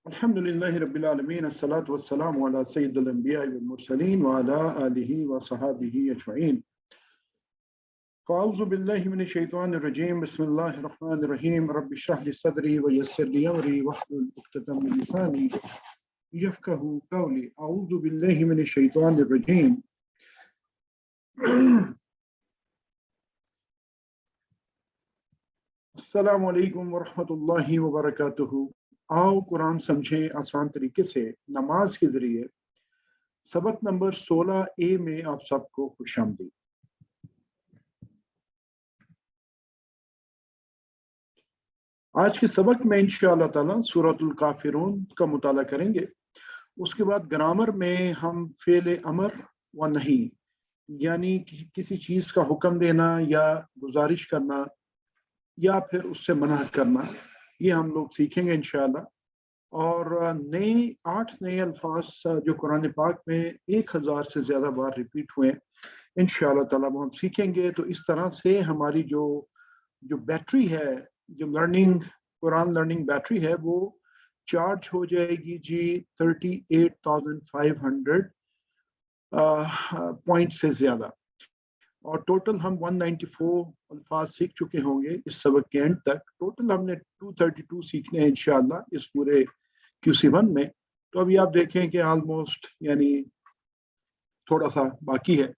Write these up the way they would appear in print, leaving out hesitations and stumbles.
अल्हम्दुलिल्लाहि रब्बिल आलमीन अस्सलातु वस्सलामु अला सय्यिदिल अंबिया वल मुरसलीन व अला आलिहि व सहाबिहि अजमईन। फ़अऊज़ु बिल्लाहि मिनश शैतानिर रजीम बिस्मिल्लाहिर रहमानिर रहीम रब्बि इश्रह लिी सदरी व यस्सिर ली अमरी वहलुल उक़दतम मिन लिसानी यफ़क़हू क़ौली। अऊज़ु बिल्लाहि मिनश शैतानिर रजीम। अस्सलामु अलैकुम व रहमतुल्लाहि व बरकातुहू। आओ कुरान समझें आसान तरीके से नमाज के जरिए सबक नंबर 16A में आप सबको खुशामदीद। आज के सबक में इंशाअल्लाह ताला सूरतुल काफिरून का मुताला करेंगे। उसके बाद ग्रामर में हम फेल अमर व नहीं यानी किसी चीज़ का हुक्म देना या गुजारिश करना या फिर उससे मना करना, ये हम लोग सीखेंगे इंशाअल्लाह। और 8 नए अल्फाज जो कुरान पाक में 1000 से ज़्यादा बार रिपीट हुए इंशाअल्लाह ताला वो हम सीखेंगे। तो इस तरह से हमारी जो बैटरी है, जो कुरान लर्निंग बैटरी है, वो चार्ज हो जाएगी जी 38,500 पॉइंट से ज़्यादा। और टोटल हम 194 अल्फाज सीख चुके होंगे इस सबक के एंड तक। टोटल हमने 232 सीखने हैं इंशाअल्लाह इस पूरे QC1 में। तो अभी आप देखें कि ऑलमोस्ट यानी थोड़ा सा बाकी है।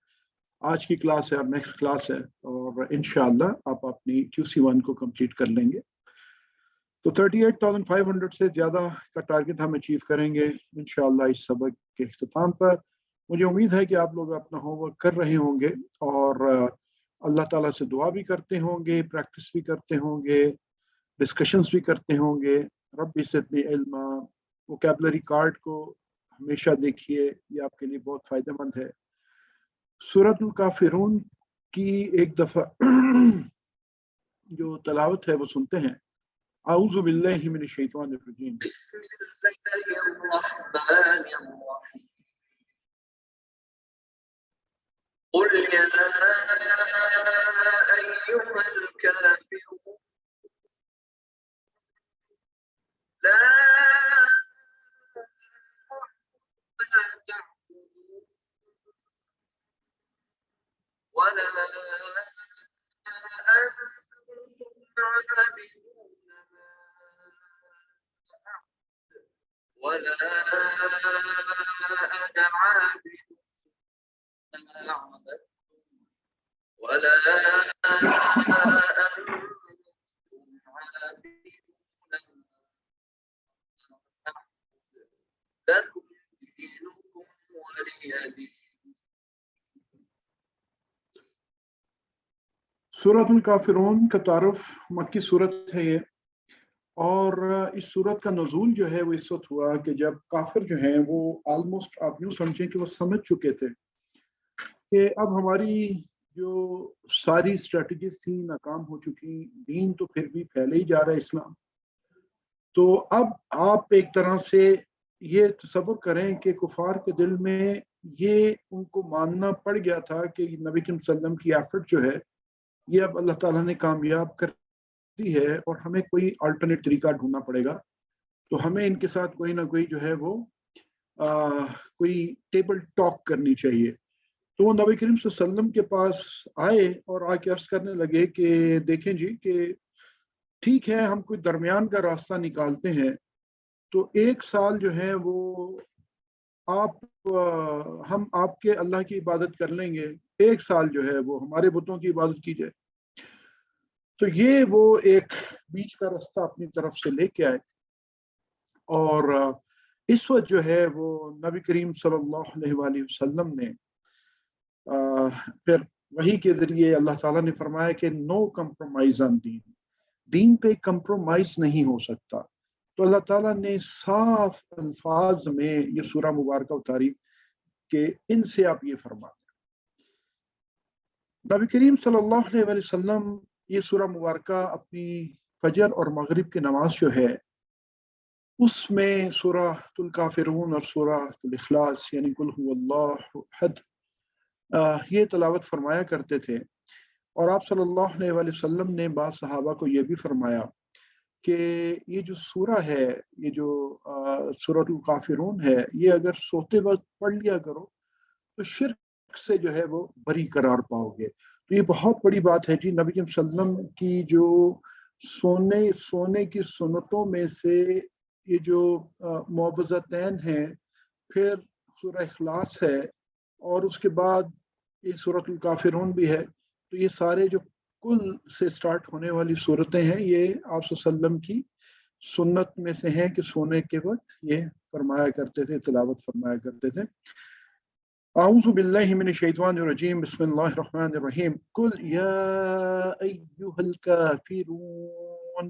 आज की क्लास है और नेक्स्ट क्लास है और इंशाअल्लाह आप अपनी QC1 को कंप्लीट कर लेंगे। तो 38,500 से ज़्यादा का टारगेट हम अचीव करेंगे इंशाअल्लाह इस सबक के इख्तिताम पर। मुझे उम्मीद है कि आप लोग अपना होमवर्क कर रहे होंगे और अल्लाह ताला से दुआ भी करते होंगे, प्रैक्टिस भी करते होंगे, डिस्कशंस भी करते होंगे। रब्बी ज़िदनी इल्मा। वोकैबुलरी कार्ड को हमेशा देखिए, ये आपके लिए बहुत फ़ायदेमंद है। सूरतुल काफिरून की एक दफ़ा जो तलावत है वो सुनते हैं। अऊज़ु बिल्लाहि मिनश शैतानिर रजीम। قل يا أيها الكافرون لا ما تعبدون ولا أنتم عابدون ما أعبد ولا أنا عابد ما عبدتم ولا أنتم عابدون لكم دينكم ولي دين। सूरतुल काफिरून का तारुफ मक्की सूरत है ये। और इस सूरत का नज़ूल जो है वो इस वक्त हुआ कि जब काफिर जो हैं वो ऑलमोस्ट आप यूँ समझें कि वो समझ चुके थे कि अब हमारी जो सारी स्ट्रेटजीज थी नाकाम हो चुकी, दीन तो फिर भी फैले ही जा रहा है इस्लाम। तो अब आप एक तरह से ये तसव्वुर करें कि कुफार के दिल में ये उनको मानना पड़ गया था कि नबी सल्लल्लाहु अलैहि वसल्लम की एफर्ट जो है ये अब अल्लाह ताला ने कामयाब कर दी है और हमें कोई अल्टरनेट तरीका ढूंढना पड़ेगा। तो हमें इनके साथ कोई ना कोई जो है वो कोई टेबल टॉक करनी चाहिए। तो वो नबी करीम सल्लल्लाहु अलैहि वसल्लम के पास आए और आके अर्ज करने लगे कि देखें जी कि ठीक है, हम कोई दरमियान का रास्ता निकालते हैं। तो 1 साल जो है वो हम आपके अल्लाह की इबादत कर लेंगे, 1 साल जो है वो हमारे बुतों की इबादत की जाए। तो ये वो एक बीच का रास्ता अपनी तरफ से लेके आए और इस वक्त जो है वो नबी करीम सल्लल्लाहु अलैहि वसल्लम ने फिर वही के जरिए अल्लाह ताला ने फरमाया कि नो कंप्रोमाइज ऑन दीन, दीन पे कंप्रोमाइज नहीं हो सकता। तो अल्लाह ताला ने साफ अल्फाज में ये सूरह मुबारक उतारी कि इनसे आप ये फरमा। नबी करीम सल्लल्लाहु अलैहि वसल्लम ये सूरह मुबारक अपनी फजर और मगरिब की नमाज जो है उसमें सूरह तुल काफिरून और सूरह तुल इखलास यानी कुल हुवल्लाहु अहद یہ تلاوت فرمایا کرتے تھے۔ اور آپ صلی اللہ علیہ وآلہ وسلم نے بعض صحابہ کو یہ بھی فرمایا کہ یہ جو سورہ ہے، یہ جو سورۃ الکافرون ہے، یہ اگر سوتے وقت پڑھ لیا کرو تو شرک سے جو ہے وہ بری قرار پاؤ گے۔ تو یہ بہت بڑی بات ہے جی، نبی صلی اللہ علیہ وسلم کی جو سونے کی سنتوں میں سے یہ جو معوذتین ہیں، پھر سورہ اخلاص ہے، اور اس کے بعد یہ سورۃ الکافرون بھی ہے۔ تو یہ سارے جو کل سے سٹارٹ ہونے والی صورتیں ہیں، یہ آپ صلی اللہ علیہ وسلم کی سنت میں سے ہیں کہ سونے کے وقت یہ فرمایا کرتے تھے، تلاوت فرمایا کرتے تھے۔ اعوذ باللہ من الشیطان الرجیم، بسم اللہ الرحمن الرحیم۔ قل یا ایہا الکافرون،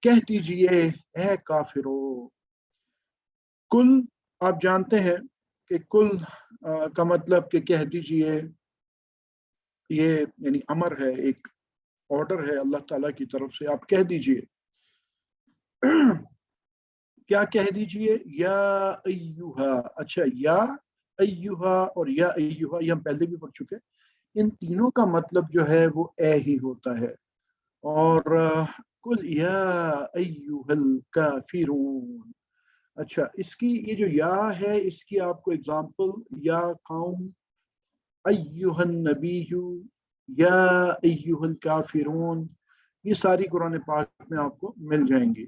کہہ دیجئے اے کافرو۔ کل آپ جانتے ہیں کہ کل کا مطلب کہ کہہ دیجئے، یہ یعنی امر ہے، ایک آرڈر ہے اللہ تعالیٰ کی طرف سے، آپ کہہ دیجئے۔ کیا کہہ دیجئے؟ یا ایہا، اچھا یا ایہا اور یا ایہا یہ ہم پہلے بھی پڑھ چکے، ان تینوں کا مطلب جو ہے وہ اے ہی ہوتا ہے۔ اور قل یا ایہا الکافرون، اچھا اس کی یہ جو یا ہے، اس کی آپ کو اگزامپل یا قوم، ایہا النبی، یا ایہا الکافرون، یہ ساری قرآن پاک میں آپ کو مل جائیں گی۔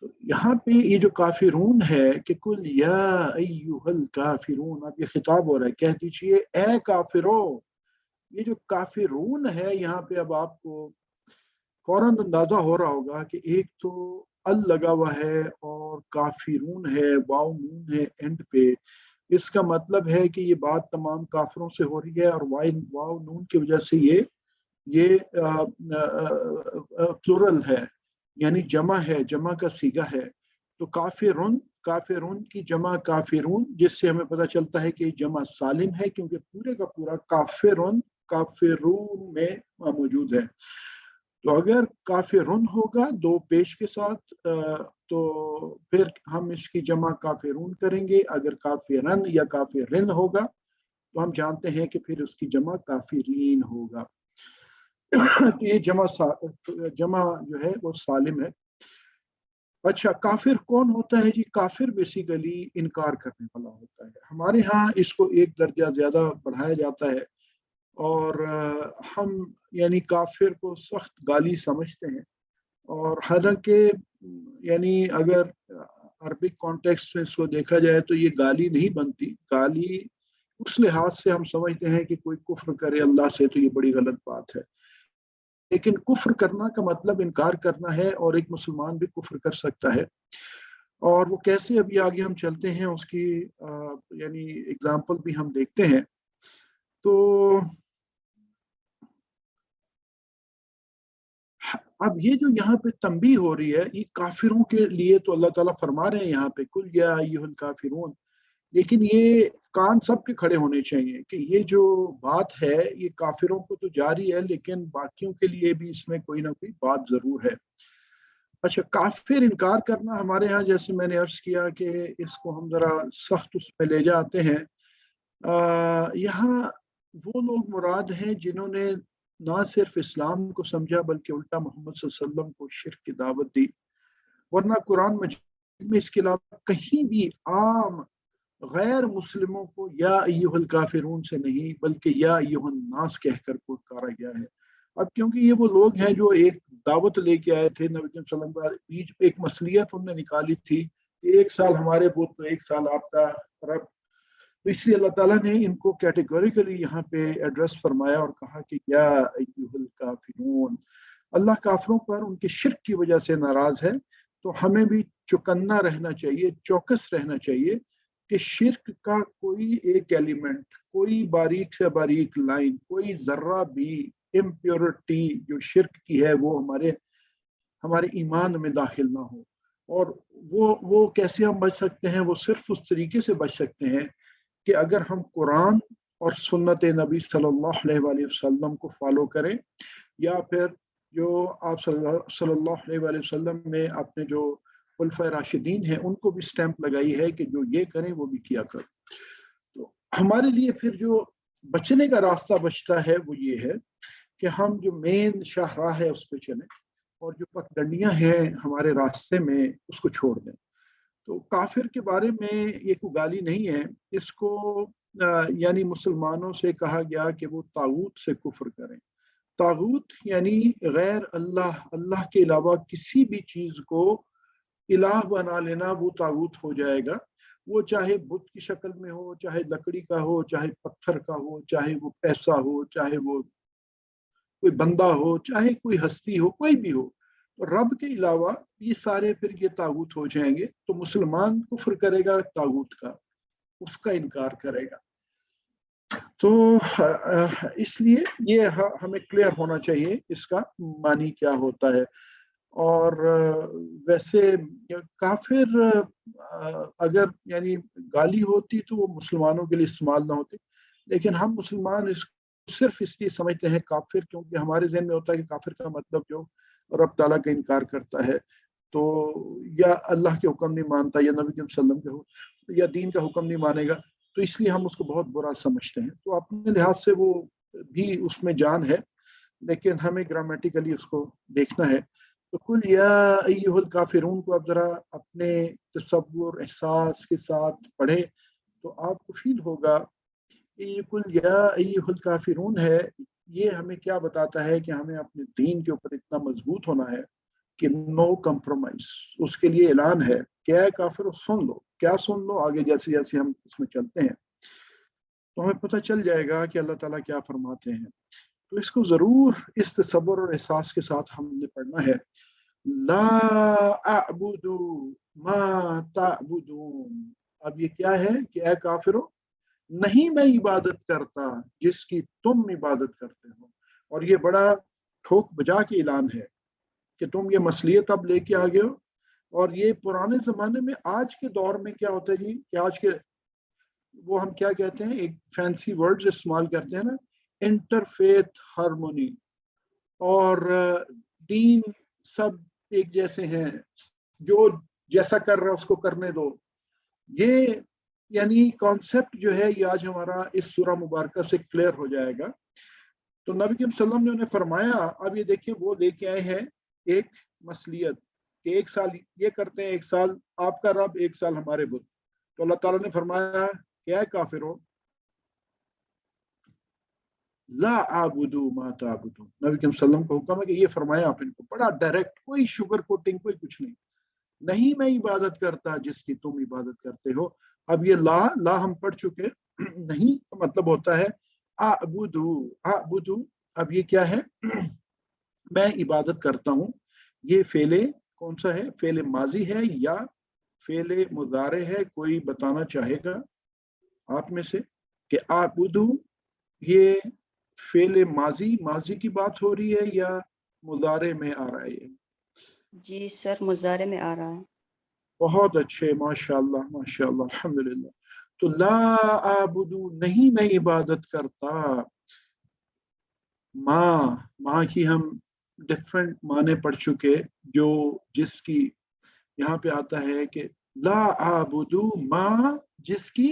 تو یہاں پہ یہ جو کافرون ہے کہ کل یا ایہا الکافرون، اب یہ خطاب ہو رہا ہے، کہہ دیجئے اے کافرو۔ یہ جو کافرون ہے یہاں پہ اب آپ کو فوراً اندازہ ہو رہا ہوگا کہ ایک تو ال لگا ہوا ہے اور کافرون ہے، واو نون ہے اینڈ پہ، اس کا مطلب ہے کہ یہ بات تمام کافروں سے ہو رہی ہے، اور واو نون کی وجہ سے یہ پلورل ہے، یعنی جمع ہے، جمع کا صیغہ ہے۔ تو کافرون کی جمع کافرون، جس سے ہمیں پتہ چلتا ہے کہ یہ جمع سالم ہے، کیونکہ پورے کا پورا کافرون میں موجود ہے۔ تو اگر کافرون ہوگا دو پیش کے ساتھ تو پھر ہم اس کی جمع کافرون کریں گے، اگر کافرن یا کافرن ہوگا تو ہم جانتے ہیں کہ پھر اس کی جمع کافرین ہوگا۔ تو یہ جمع جو ہے وہ سالم ہے۔ اچھا کافر کون ہوتا ہے جی؟ کافر بیسیکلی انکار کرنے والا ہوتا ہے۔ ہمارے ہاں اس کو ایک درجہ زیادہ بڑھایا جاتا ہے، اور ہم یعنی کافر کو سخت گالی سمجھتے ہیں، اور حالانکہ یعنی اگر عربک کانٹیکسٹ میں اس کو دیکھا جائے تو یہ گالی نہیں بنتی۔ گالی اس لحاظ سے ہم سمجھتے ہیں کہ کوئی کفر کرے اللہ سے تو یہ بڑی غلط بات ہے، لیکن کفر کرنا کا مطلب انکار کرنا ہے، اور ایک مسلمان بھی کفر کر سکتا ہے۔ اور وہ کیسے، ابھی آگے ہم چلتے ہیں، اس کی یعنی اگزامپل بھی ہم دیکھتے ہیں۔ تو اب یہ جو یہاں پہ تنبیہ ہو رہی ہے، یہ کافروں کے لیے تو اللہ تعالیٰ فرما رہے ہیں یہاں پہ کل یا ایھا الکافرون، لیکن یہ کان سب کے کھڑے ہونے چاہیے کہ یہ جو بات ہے یہ کافروں کو تو جاری ہے، لیکن باقیوں کے لیے بھی اس میں کوئی نہ کوئی بات ضرور ہے۔ اچھا کافر انکار کرنا ہمارے ہاں، جیسے میں نے عرض کیا کہ اس کو ہم ذرا سخت اس پہ لے جاتے ہیں۔ یہاں وہ لوگ مراد ہیں جنہوں نے نہ صرف اسلام کو سمجھا بلکہ الٹا محمد صلی اللہ علیہ وسلم کو شرک کی دعوت دی، ورنہ قرآن مجید میں اس کے علاوہ کہیں بھی عام غیر مسلموں کو یا ایھا الکافرون سے نہیں بلکہ یا ایھا الناس کہہ کر پکارا گیا ہے۔ اب کیونکہ یہ وہ لوگ ہیں جو ایک دعوت لے کے آئے تھے، نبی صلی اللہ علیہ وسلم بیچ ایک مصلیت انہوں نے نکالی تھی کہ ایک سال ہمارے بت تو ایک سال آپ کا رب، تو اس لیے اللہ تعالیٰ نے ان کو کیٹیگوریکلی یہاں پہ ایڈریس فرمایا اور کہا کہ یا ایھا الکافرون۔ اللہ کافروں پر ان کے شرک کی وجہ سے ناراض ہے، تو ہمیں بھی چوکنا رہنا چاہیے، چوکس رہنا چاہیے کہ شرک کا کوئی ایک ایلیمنٹ، کوئی باریک سے باریک لائن، کوئی ذرہ بھی امپیورٹی جو شرک کی ہے وہ ہمارے ایمان میں داخل نہ ہو۔ اور وہ کیسے ہم بچ سکتے ہیں؟ وہ صرف اس طریقے سے بچ سکتے ہیں کہ اگر ہم قرآن اور سنت نبی صلی اللہ علیہ وآلہ وسلم کو فالو کریں، یا پھر جو آپ صلی اللہ علیہ وآلہ وسلم نے اپنے جو خلفائے راشدین ہیں ان کو بھی سٹیمپ لگائی ہے کہ جو یہ کریں وہ بھی کیا کریں۔ تو ہمارے لیے پھر جو बचने का रास्ता बचता है वो ये है कि हम जो मेन शाहराह है उस पर चलें और जो पगडंडियां हैं हमारे रास्ते में उसको छोड़ दें। तो काफिर के बारे में ये कोई गाली नहीं है, इसको यानी मुसलमानों से कहा गया कि वो तागूत से कुफ्र करें। तागूत यानी गैर अल्लाह, अल्लाह के अलावा किसी भी चीज को इलाह बना लेना, वो तागूत हो जाएगा। वो चाहे बुत की शक्ल में हो, चाहे लकड़ी का हो, चाहे पत्थर का हो, चाहे वो पैसा हो, चाहे वो कोई बंदा हो, चाहे कोई हस्ती हो, कोई भी हो, तो रब के अलावा ये सारे फिर ये तागूत हो जाएंगे। तो मुसलमान कुफ्र करेगा तागूत का, उसका इनकार करेगा। तो इसलिए ये हमें क्लियर होना चाहिए इसका मानी क्या होता है। और वैसे काफिर अगर यानी गाली होती तो वो मुसलमानों के लिए इस्तेमाल ना होती, लेकिन हम मुसलमान इस सिर्फ इसलिए समझते हैं काफिर क्योंकि हमारे जहन में होता है कि काफिर का मतलब जो रब ताला का इनकार करता है, तो या अल्लाह के हुक्म नहीं मानता, या नबी के वसल्लम के या दीन का हुक्म नहीं मानेगा, तो इसलिए हम उसको बहुत बुरा समझते हैं। तो अपने लिहाज से वो भी उसमें जान है, लेकिन हमें ग्रामेटिकली उसको देखना है। तो कुल या अय्युहल काफिरून को आप जरा अपने तसव्वुर एहसास के साथ पढ़े तो आपको फील होगा कि कुल या अय्युहल काफिरून है, ये हमें क्या बताता है कि हमें अपने दीन के ऊपर इतना मजबूत होना है कि नो कंप्रोमाइज। उसके लिए ऐलान है, क्या है काफिर, सुन लो। क्या सुन लो? आगे जैसे जैसे हम इसमें चलते हैं तो हमें पता चल जाएगा कि अल्लाह ताला क्या फरमाते हैं। तो इसको जरूर इस तसव्वुर और एहसास के साथ हमने पढ़ना है। ला अअबुदु मा ताबुदून। अब ये क्या है कि ऐ काफिरों, नहीं मैं इबादत करता जिसकी तुम इबादत करते हो। और ये बड़ा ठोक बजा के ऐलान है कि तुम ये मसलियत अब लेके आ गए हो। और ये पुराने जमाने में, आज के दौर में क्या होता है जी कि आज के वो हम क्या कहते हैं, एक फैंसी वर्ड्स इस्तेमाल करते हैं ना, इंटरफेथ हार्मोनी, और दीन सब एक जैसे हैं, जो जैसा कर रहा है उसको करने दो। ये यानी कॉन्सेप्ट जो है ये आज हमारा इस सूरा मुबारक से क्लियर हो जाएगा। तो नबी के वसल्लम ने उन्हें फरमाया, अब ये देखिए वो लेके आए हैं एक मसलियत कि एक साल ये करते हैं, एक साल आपका रब, एक साल हमारे बुत। तो अल्लाह ताला ने फरमाया, क्या है काफिरों, ला आबुदू मा ताबुदू। नबी के वसल्लम को हुक्म है कि ये फरमाया आप इनको, बड़ा डायरेक्ट, कोई शुगर कोटिंग, कोई कुछ नहीं। नहीं मैं इबादत करता जिसकी तुम इबादत करते हो। अब ये ला ला हम पढ़ चुके नहीं का मतलब होता है आबुदू। आबुदू, अब ये क्या है मैं इबादत करता हूँ। ये फेले कौन सा है, फेले माजी है या फेले मुजारे है? कोई बताना चाहेगा आप में से कि आबुदू ये फेले माजी माजी की बात हो रही है या मुजारे में आ रहा है? ये जी सर, मुजारे में आ रहा है। बहुत अच्छे, माशाल्लाह माशाल्लाह, अल्हम्दुलिल्लाह। तो ला आबुदू, नहीं मैं इबादत करता। माँ की हम डिफरेंट माने पढ़ चुके, जो जिसकी यहाँ पे आता है कि ला आबुदू माँ जिसकी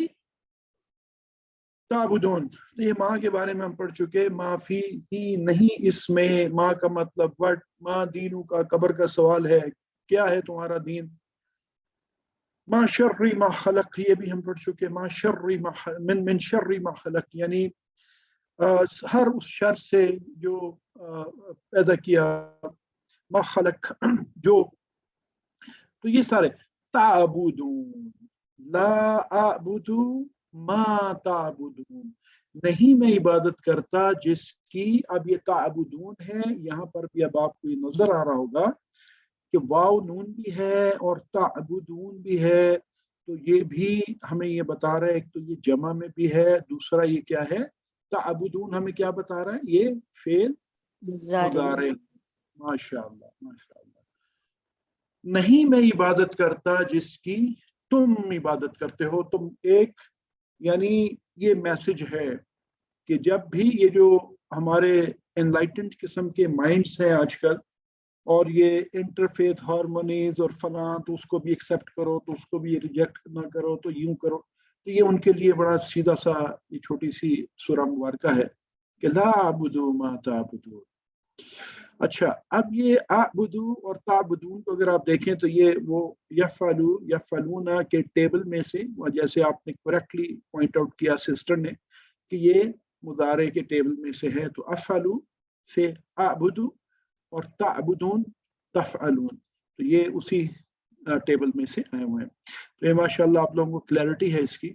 ताबुदून। तो ये माँ के बारे में हम पढ़ चुके, माफी ही नहीं इसमें। माँ का मतलब वट, माँ दीनू का, कब्र का सवाल है, क्या है तुम्हारा दीन। माँ शर्री मा खलक, ये भी हम पढ़ चुके, माँ शर्री मा मिन शर्री मा खलक, यानी हर उस शर से जो पैदा किया, मा खलक जो। तो ये सारे ताबुदून, ला आबुदू मा ताबुदून, नहीं मैं इबादत करता जिसकी। अब ये ताबुदून है, यहाँ पर भी अब आपको ये नजर आ रहा होगा कि वाव नून भी है और ताबुदून भी है। तो ये भी हमें ये बता रहा है, एक तो ये जमा में भी है, दूसरा ये क्या है, ताबुदून हमें क्या बता रहा है, ये फेल मुजारे में। मुदारे। माशाअल्लाह माशाअल्लाह। नहीं मैं इबादत करता जिसकी तुम इबादत करते हो। तुम एक यानी ये मैसेज है कि जब भी ये जो हमारे एनलाइटेंड किस्म के माइंड्स हैं आजकल, और ये इंटरफेथ हार्मोनीज और फलां, तो उसको भी एक्सेप्ट करो, तो उसको भी रिजेक्ट ना करो, तो यूं करो, تو یہ ان کے لیے بڑا سیدھا سا یہ چھوٹی سی سورہ مبارکہ ہے کہ لا اعبدو ما تعبدون. اچھا، اب یہ اعبدو اور تعبدون کو اگر آپ دیکھیں تو یہ وہ یفعلو یفعلون کے ٹیبل میں سے، جیسے آپ نے کریکٹلی پوائنٹ آؤٹ کیا سسٹر نے کہ یہ مضارع کے ٹیبل میں سے ہے، تو افعلو سے اعبدو اور تعبدون تفعلون، تو یہ اسی ٹیبل میں سے آئے ہوئے ہیں. تو یہ ماشاءاللہ آپ لوگوں کو کلیئرٹی ہے اس کی.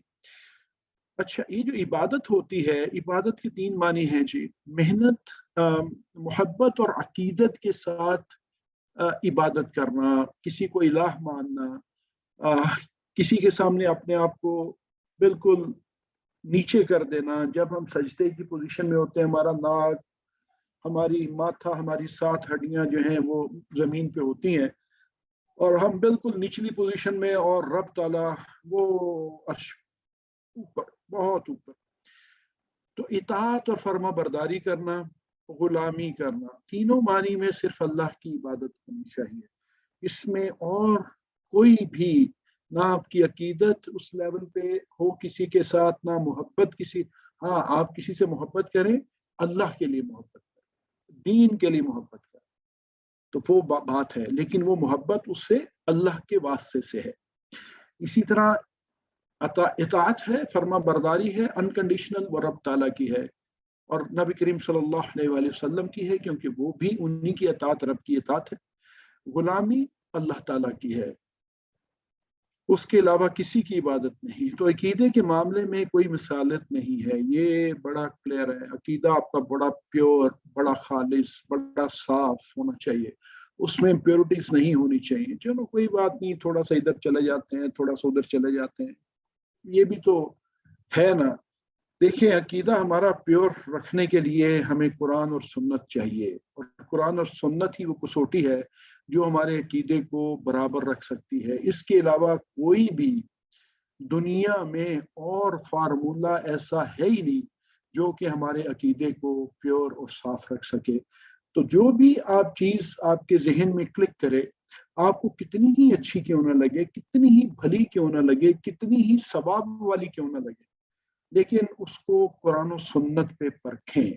اچھا، یہ جو عبادت ہوتی ہے، عبادت کے 3 معنی ہیں جی. محنت، محبت اور عقیدت کے ساتھ عبادت کرنا، کسی کو الہ ماننا، کسی کے سامنے اپنے آپ کو بالکل نیچے کر دینا. جب ہم سجدے کی پوزیشن میں ہوتے ہیں، ہمارا ناک، ہماری ماتھا، ہماری 7 ہڈیاں جو ہیں وہ زمین پہ ہوتی ہیں اور ہم بالکل نچلی پوزیشن میں، اور رب تعالیٰ وہ عرش اوپر، بہت اوپر. تو اطاعت اور فرما برداری کرنا، غلامی کرنا، تینوں معنی میں صرف اللہ کی عبادت ہونی چاہیے. اس میں اور کوئی بھی نہ آپ کی عقیدت اس لیول پہ ہو کسی کے ساتھ، نہ محبت کسی. ہاں، آپ کسی سے محبت کریں، اللہ کے لیے محبت کریں، دین کے لیے محبت کریں، تو وہ بات ہے، لیکن وہ محبت اس سے اللہ کے واسطے سے ہے. اسی طرح اطاعت ہے، فرما برداری ہے، انکنڈیشنل، وہ رب تعالیٰ کی ہے اور نبی کریم صلی اللہ علیہ وآلہ وسلم کی ہے، کیونکہ وہ بھی انہی کی اطاعت، رب کی اطاعت ہے. غلامی اللہ تعالیٰ کی ہے، اس کے علاوہ کسی کی عبادت نہیں. تو عقیدے کے معاملے میں کوئی مثالت نہیں ہے، یہ بڑا کلیئر ہے. عقیدہ آپ کا بڑا پیور، بڑا خالص، بڑا صاف ہونا چاہیے، اس میں امپیورٹیز نہیں ہونی چاہیے. چلو کوئی بات نہیں، تھوڑا سا ادھر چلے جاتے ہیں، تھوڑا سا ادھر چلے جاتے ہیں، یہ بھی تو ہے نا. دیکھیں، عقیدہ ہمارا پیور رکھنے کے لیے ہمیں قرآن اور سنت چاہیے، اور قرآن اور سنت ہی وہ کسوٹی ہے جو ہمارے عقیدے کو برابر رکھ سکتی ہے. اس کے علاوہ کوئی بھی دنیا میں اور فارمولہ ایسا ہے ہی نہیں جو کہ ہمارے عقیدے کو پیور اور صاف رکھ سکے. تو جو بھی آپ چیز آپ کے ذہن میں کلک کرے، آپ کو کتنی ہی اچھی کیوں نہ لگے، کتنی ہی بھلی کیوں نہ لگے، کتنی ہی ثواب والی کیوں نہ لگے، لیکن اس کو قرآن و سنت پہ پرکھیں.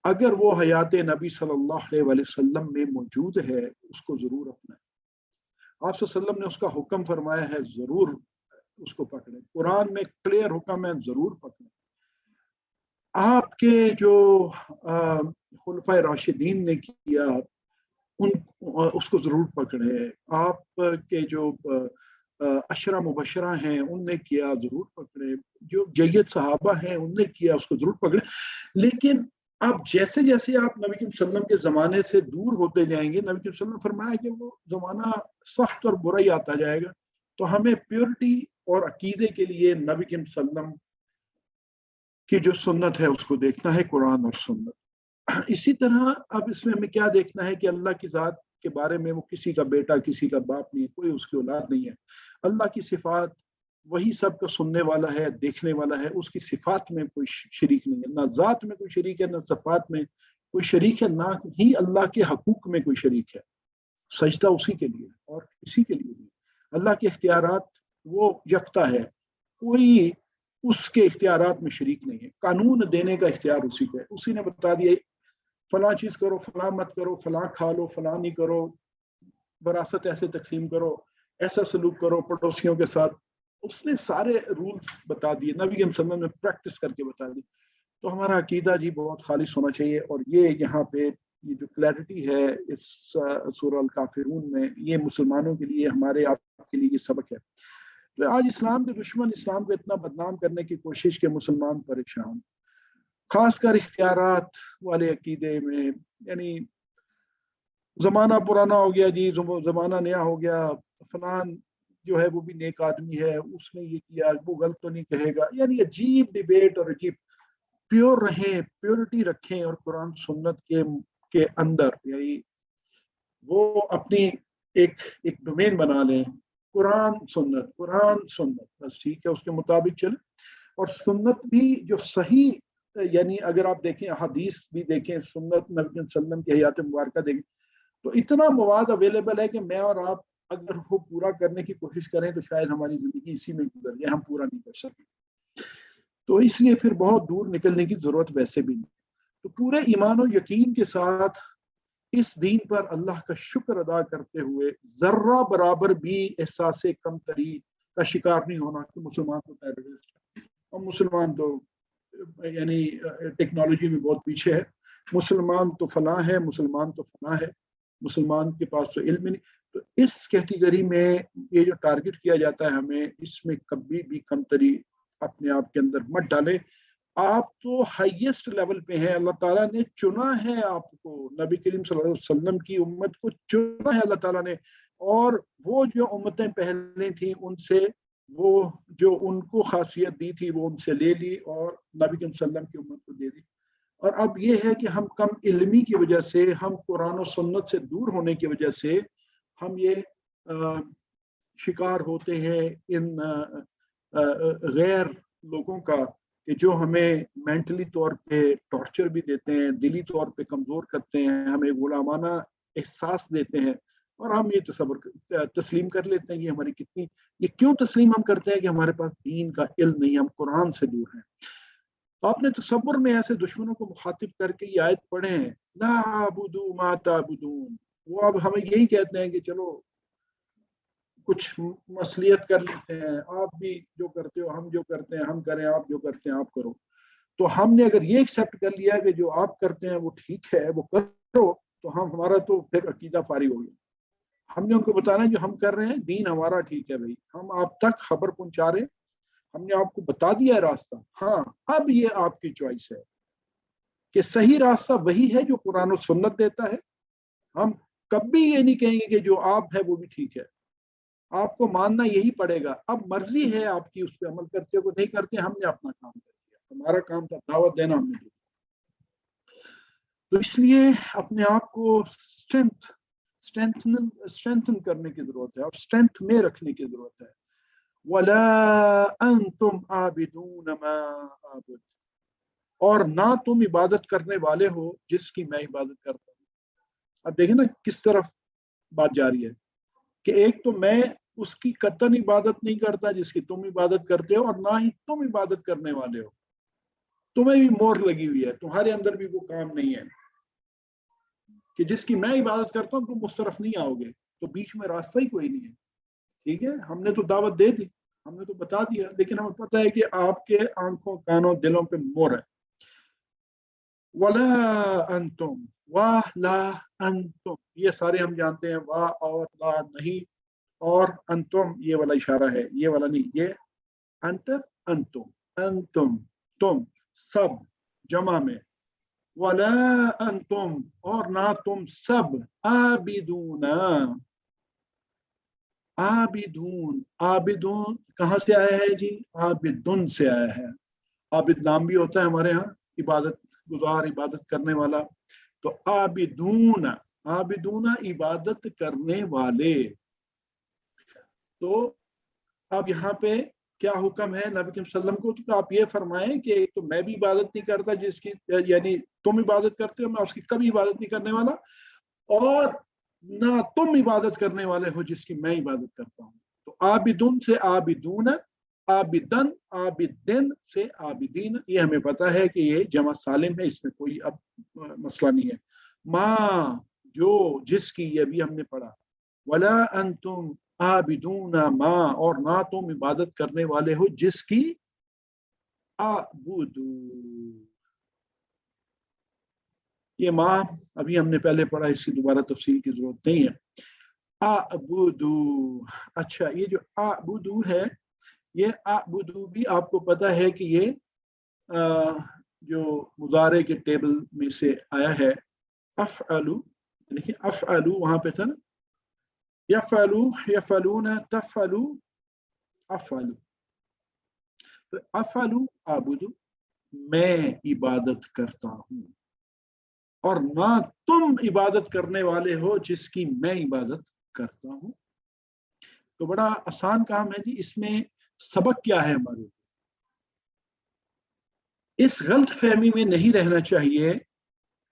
اگر وہ حیات نبی صلی اللہ علیہ وآلہ وسلم میں موجود ہے، اس کو ضرور اپنائیں. آپ صلی اللہ علیہ وسلم نے اس کا حکم فرمایا ہے، ضرور اس کو پکڑیں. قرآن میں کلیئر حکم ہے، ضرور پکڑیں. آپ کے جو خلفائے راشدین نے کیا، اس کو ضرور پکڑے. آپ کے جو عشرہ مبشرہ ہیں ان نے کیا، ضرور پکڑے. جو جید صحابہ ہیں ان نے کیا، اس کو ضرور پکڑے. لیکن اب جیسے جیسے آپ نبی کریم صلی اللہ علیہ وسلم کے زمانے سے دور ہوتے جائیں گے، نبی کریم صلی اللہ علیہ وسلم نے فرمایا کہ وہ زمانہ سخت اور برا ہی آتا جائے گا. تو ہمیں پیورٹی اور عقیدے کے لیے نبی کریم صلی اللہ علیہ وسلم کی جو سنت ہے اس کو دیکھنا ہے، قرآن اور سنت. اسی طرح اب اس میں ہمیں کیا دیکھنا ہے کہ اللہ کی ذات کے بارے میں وہ کسی کا بیٹا، کسی کا باپ نہیں، کوئی اس کی اولاد نہیں ہے. اللہ کی صفات، وہی سب کا سننے والا ہے، دیکھنے والا ہے. اس کی صفات میں کوئی شریک نہیں ہے، نہ ذات میں کوئی شریک ہے، نہ صفات میں کوئی شریک ہے، نہ ہی اللہ کے حقوق میں کوئی شریک ہے. سجدہ اسی کے لیے اور کسی کے لیے نہیں. اللہ کے اختیارات وہ یکتا ہے، کوئی اس کے اختیارات میں شریک نہیں ہے. قانون دینے کا اختیار اسی کو ہے. اسی نے بتا دیا فلاں چیز کرو، فلاں مت کرو، فلاں کھا لو، فلاں نہیں کرو، وراثت ایسے تقسیم کرو، ایسا سلوک کرو پڑوسیوں کے ساتھ. اس نے سارے رولز بتا دیے، نبی کے مسلم نے پریکٹس کر کے بتا دی. تو ہمارا عقیدہ جی بہت خالص ہونا چاہیے. اور یہ یہاں پہ یہ جو کلیئرٹی ہے اس سورہ الکافرون میں، یہ مسلمانوں کے لیے، ہمارے آپ کے لیے یہ سبق ہے. تو آج اسلام کے دشمن اسلام کو اتنا بدنام کرنے کی کوشش کے مسلمان پریشان، خاص کر اختیارات والے عقیدے میں. یعنی زمانہ پرانا ہو گیا جی، زمانہ نیا ہو گیا، فلان جو ہے وہ بھی نیک آدمی ہے، اس نے یہ کیا، وہ غلط تو نہیں کہے گا. یعنی عجیب ڈیبیٹ اور عجیب. پیور رہیں، پیورٹی رکھیں، اور قرآن سنت کے اندر یعنی وہ اپنی ایک ڈومین بنا لیں، قرآن سنت بس ٹھیک ہے، اس کے مطابق چلیں. اور سنت بھی جو صحیح، یعنی اگر آپ دیکھیں حدیث بھی دیکھیں، سنت نبی صلی اللہ علیہ وسلم کی حیات مبارکہ دیکھیں، تو اتنا مواد اویلیبل ہے کہ میں اور آپ اگر وہ پورا کرنے کی کوشش کریں تو شاید ہماری زندگی اسی میں گزر جائے، ہم پورا نہیں کر سکتے. تو اس لیے پھر بہت دور نکلنے کی ضرورت ویسے بھی نہیں. تو پورے ایمان و یقین کے ساتھ اس دین پر اللہ کا شکر ادا کرتے ہوئے ذرہ برابر بھی احساس کمتری کا شکار نہیں ہونا کہ مسلمان تو ٹیررسٹ ہے اور مسلمان تو یعنی ٹیکنالوجی میں بہت پیچھے ہے، مسلمان تو فلاں ہے، مسلمان تو فلاں ہے، مسلمان کے پاس تو علم نہیں. تو اس کیٹیگری میں یہ جو ٹارگٹ کیا جاتا ہے ہمیں، اس میں کبھی بھی کمتری اپنے آپ کے اندر مت ڈالے. آپ تو ہائیسٹ لیول پہ ہیں، اللہ تعالیٰ نے چنا ہے آپ کو، نبی کریم صلی اللہ علیہ وسلم کی امت کو چنا ہے اللہ تعالیٰ نے، اور وہ جو امتیں پہلے تھیں ان سے وہ جو ان کو خاصیت دی تھی وہ ان سے لے لی اور نبی کریم صلی اللہ علیہ وسلم کی امت کو دے دی. اور اب یہ ہے کہ ہم کم علمی کی وجہ سے، ہم قرآن و سنت سے دور ہونے کی وجہ سے ہم یہ شکار ہوتے ہیں ان غیر لوگوں کا کہ جو ہمیں مینٹلی طور پہ ٹارچر بھی دیتے ہیں، دلی طور پہ کمزور کرتے ہیں، ہمیں غلامانہ احساس دیتے ہیں، اور ہم یہ تسلیم کر لیتے ہیں کہ ہماری کتنی، یہ کیوں تسلیم ہم کرتے ہیں کہ ہمارے پاس دین کا علم نہیں، ہم قرآن سے دور ہیں. تو آپ نے تصور میں ایسے دشمنوں کو مخاطب کر کے یہ آیت پڑھیں، لا اعبدوا ما تعبدون، وہ اب ہمیں یہی کہتے ہیں کہ چلو کچھ مصلیت کر لیتے ہیں، آپ بھی جو کرتے ہو ہم جو کرتے ہیں ہم کریں، آپ جو کرتے ہیں آپ کرو. تو ہم نے اگر یہ ایکسیپٹ کر لیا کہ جو آپ کرتے ہیں وہ ٹھیک ہے، وہ کرو، تو ہمارا تو پھر عقیدہ فارغ ہو گیا. ہم نے ان کو بتانا جو ہم کر رہے ہیں دین ہمارا ٹھیک ہے بھائی، ہم آپ تک خبر پہنچا رہے ہیں، ہم نے آپ کو بتا دیا ہے راستہ. ہاں اب یہ آپ کی چوائس ہے کہ صحیح راستہ وہی ہے جو قرآن و سنت دیتا ہے. ہم کبھی یہ نہیں کہیں گے کہ جو آپ ہے وہ بھی ٹھیک ہے، آپ کو ماننا یہی پڑے گا. اب مرضی ہے آپ کی، اس پہ عمل کرتے ہو نہیں کرتے، ہم نے اپنا کام کر دیا، ہمارا کام تھا دعوت دینا، ہم نے دیا. تو اس لیے اپنے آپ کو اسٹرینتھن کرنے کی ضرورت ہے اور اسٹرینتھ میں رکھنے کی ضرورت ہے. وَلَا أَنْتُمْ عَابِدُونَ مَا أَعْبُدُ، اور نہ تم عبادت کرنے والے ہو جس کی میں عبادت کرتا ہوں. اب دیکھیں نا کس طرف بات جاری ہے کہ ایک تو میں اس کی قطعاً عبادت نہیں کرتا جس کی تم عبادت کرتے ہو، اور نہ ہی تم عبادت کرنے والے ہو. تمہیں بھی مور لگی ہوئی ہے، تمہارے اندر بھی وہ کام نہیں ہے کہ جس کی میں عبادت کرتا ہوں تم اس طرف نہیں آؤ گے. تو بیچ میں راستہ ہی کوئی نہیں ہے. ٹھیک ہے، ہم نے تو دعوت دے دی، ہم نے تو بتا دیا، لیکن ہمیں پتہ ہے کہ آپ کے آنکھوں کانوں دلوں پہ مور ہے. وَلَا أَنْتُمْ، واہ لا انتم، یہ سارے ہم جانتے ہیں، واہ اور لا نہیں، اور انتم یہ والا اشارہ ہے، یہ والا نہیں، یہ انت انتم تم سب جمع میں. ولا انتم، اور نہ تم سب، عابدون، عابدون، عابدون کہاں سے آیا ہے جی؟ عابدن سے آیا ہے. عابد نام بھی ہوتا ہے ہمارے ہاں، عبادت گزار، عبادت کرنے والا. تو عابدون، عابدون عبادت کرنے والے. تو اب یہاں پہ کیا حکم ہے نبی کریم صلی اللہ علیہ وسلم کو؟ تو آپ یہ فرمائیں کہ ایک تو میں بھی عبادت نہیں کرتا جس کی، یعنی تم عبادت کرتے ہو، میں اس کی کبھی عبادت نہیں کرنے والا، اور نہ تم عبادت کرنے والے ہو جس کی میں عبادت کرتا ہوں. تو عابدن سے عابدون، عابدن، عابدن سے عابدین، یہ ہمیں پتا ہے کہ یہ جمع سالم ہے، اس میں کوئی اب مسئلہ نہیں ہے. ما، جو، جس کی، یہ بھی ہم نے پڑھا. ولا انتم عابدون ما، اور نہ تم عبادت کرنے والے ہو جس کی. اعبدو، یہ ماں ابھی ہم نے پہلے پڑھا، اس کی دوبارہ تفصیل کی ضرورت نہیں ہے. اعبدو، اچھا یہ جو اعبدو ہے، یہ اعبدو بھی آپ کو پتا ہے کہ یہ جو مضارع کے ٹیبل میں سے آیا ہے. افعلو، دیکھیں افعلو وہاں پہ تھا نا، یفعلو، یفعلون، تفعلو، افعلو. تو افعلو اعبدو، میں عبادت کرتا ہوں، اور نہ تم عبادت کرنے والے ہو جس کی میں عبادت کرتا ہوں. تو بڑا آسان کام ہے جی. اس میں سبق کیا ہے ہمارے؟ اس غلط فہمی میں نہیں رہنا چاہیے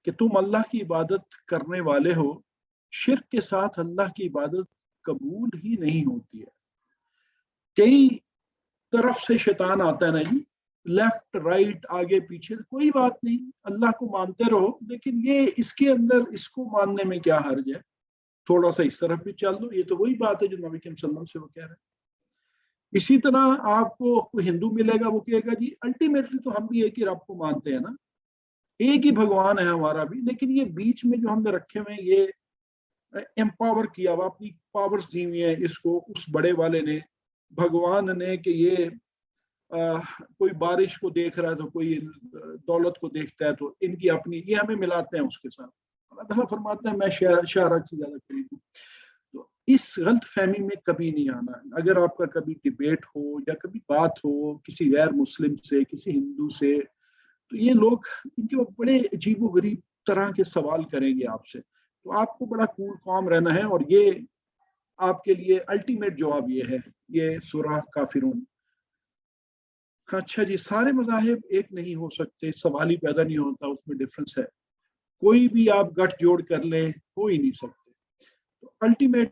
کہ تم اللہ کی عبادت کرنے والے ہو، شرک کے ساتھ اللہ کی عبادت قبول ہی نہیں ہوتی ہے۔ کئی طرف سے شیطان آتا ہے نا جی، لیفٹ رائٹ آگے پیچھے، کوئی بات نہیں، اللہ کو مانتے رہو، لیکن یہ اس کے اندر اس کو ماننے میں کیا حرج ہے، تھوڑا سا اس طرف بھی چل دو۔ یہ تو وہی بات ہے جو نبی کریم صلی اللہ علیہ وسلم سے وہ کہہ رہے ہیں۔ اسی طرح آپ کو کوئی ہندو ملے گا، وہ کہے گا جی الٹیمیٹلی تو ہم بھی ایک ہی رب کو مانتے ہیں نا، ایک ہی بھگوان ہے ہمارا بھی، لیکن یہ بیچ میں جو ہم نے رکھے ہوئے ہیں، یہ امپاور کیا ہوا، اپنی پاورز دی ہوئی ہیں اس کو، اس بڑے والے نے، بھگوان نے، کہ یہ کوئی بارش کو دیکھ رہا ہے تو کوئی دولت کو دیکھتا ہے، تو ان کی اپنی، یہ ہمیں ملاتے ہیں اس کے ساتھ۔ اللہ تعالیٰ فرماتے ہیں میں شارک سے زیادہ قریب ہوں۔ تو اس غلط فہمی میں کبھی نہیں آنا۔ اگر آپ کا کبھی ڈیبیٹ ہو یا کبھی بات ہو کسی غیر مسلم سے، کسی ہندو سے، تو یہ لوگ ان کے بڑے عجیب و غریب طرح کے سوال کریں گے آپ سے، تو آپ کو بڑا کول کام رہنا ہے، اور یہ آپ کے لیے الٹیمیٹ جواب یہ ہے، یہ سورہ کافرون۔ اچھا جی، سارے مذاہب ایک نہیں ہو سکتے، سوال ہی پیدا نہیں ہوتا، اس میں ڈفرنس ہے، کوئی بھی آپ گٹھ جوڑ کر لیں، ہو ہی نہیں سکتے۔ تو الٹیمیٹ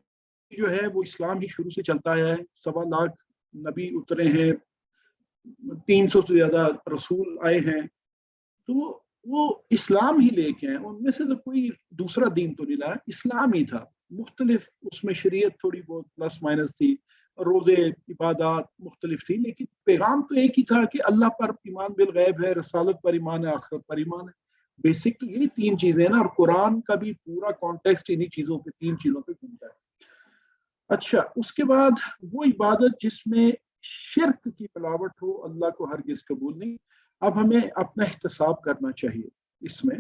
جو ہے وہ اسلام ہی شروع سے چلتا ہے، 1.25 لاکھ نبی اترے ہیں، 300 سے زیادہ رسول آئے ہیں، تو وہ اسلام ہی لے کے ہیں، ان میں سے تو کوئی دوسرا دین تو نہیں لایا، اسلام ہی تھا، مختلف اس میں شریعت تھوڑی بہت پلس مائنس تھی، روزے عبادات مختلف تھی، لیکن پیغام تو ایک ہی تھا کہ اللہ پر ایمان بالغیب ہے، رسالت پر ایمان ہے، آخرت پر ایمان ہے۔ بیسک تو یہی 3 چیزیں ہیں نا، اور قرآن کا بھی پورا کانٹیکسٹ انہی چیزوں پہ، 3 چیزوں پہ گھومتا ہے۔ اچھا، اس کے بعد وہ عبادت جس میں شرک کی ملاوٹ ہو، اللہ کو ہرگز قبول نہیں۔ اب ہمیں اپنا احتساب کرنا چاہیے اس میں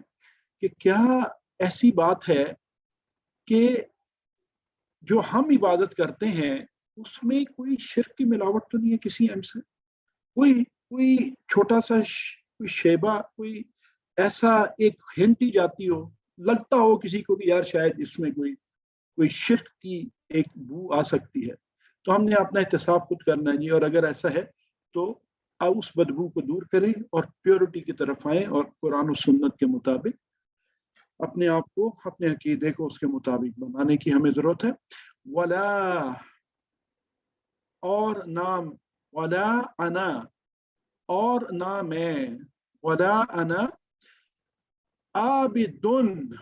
کہ کیا ایسی بات ہے کہ جو ہم عبادت کرتے ہیں اس میں کوئی شرک کی ملاوٹ تو نہیں ہے کسی اینڈ سے، کوئی چھوٹا سا کوئی شیبہ، کوئی ایسا ایک ہنٹ ہی جاتی ہو، لگتا ہو کسی کو کہ یار شاید اس میں کوئی شرک کی ایک بو آ سکتی ہے، تو ہم نے اپنا احتساب خود کرنا ہے جی، اور اگر ایسا ہے تو آپ اس بدبو کو دور کریں اور پیورٹی کی طرف آئیں، اور قرآن و سنت کے مطابق اپنے آپ کو، اپنے عقیدے کو اس کے مطابق بنانے کی ہمیں ضرورت ہے۔ ولا، اور نام، ولا انا، اور نہ میں، ولا انا عابدن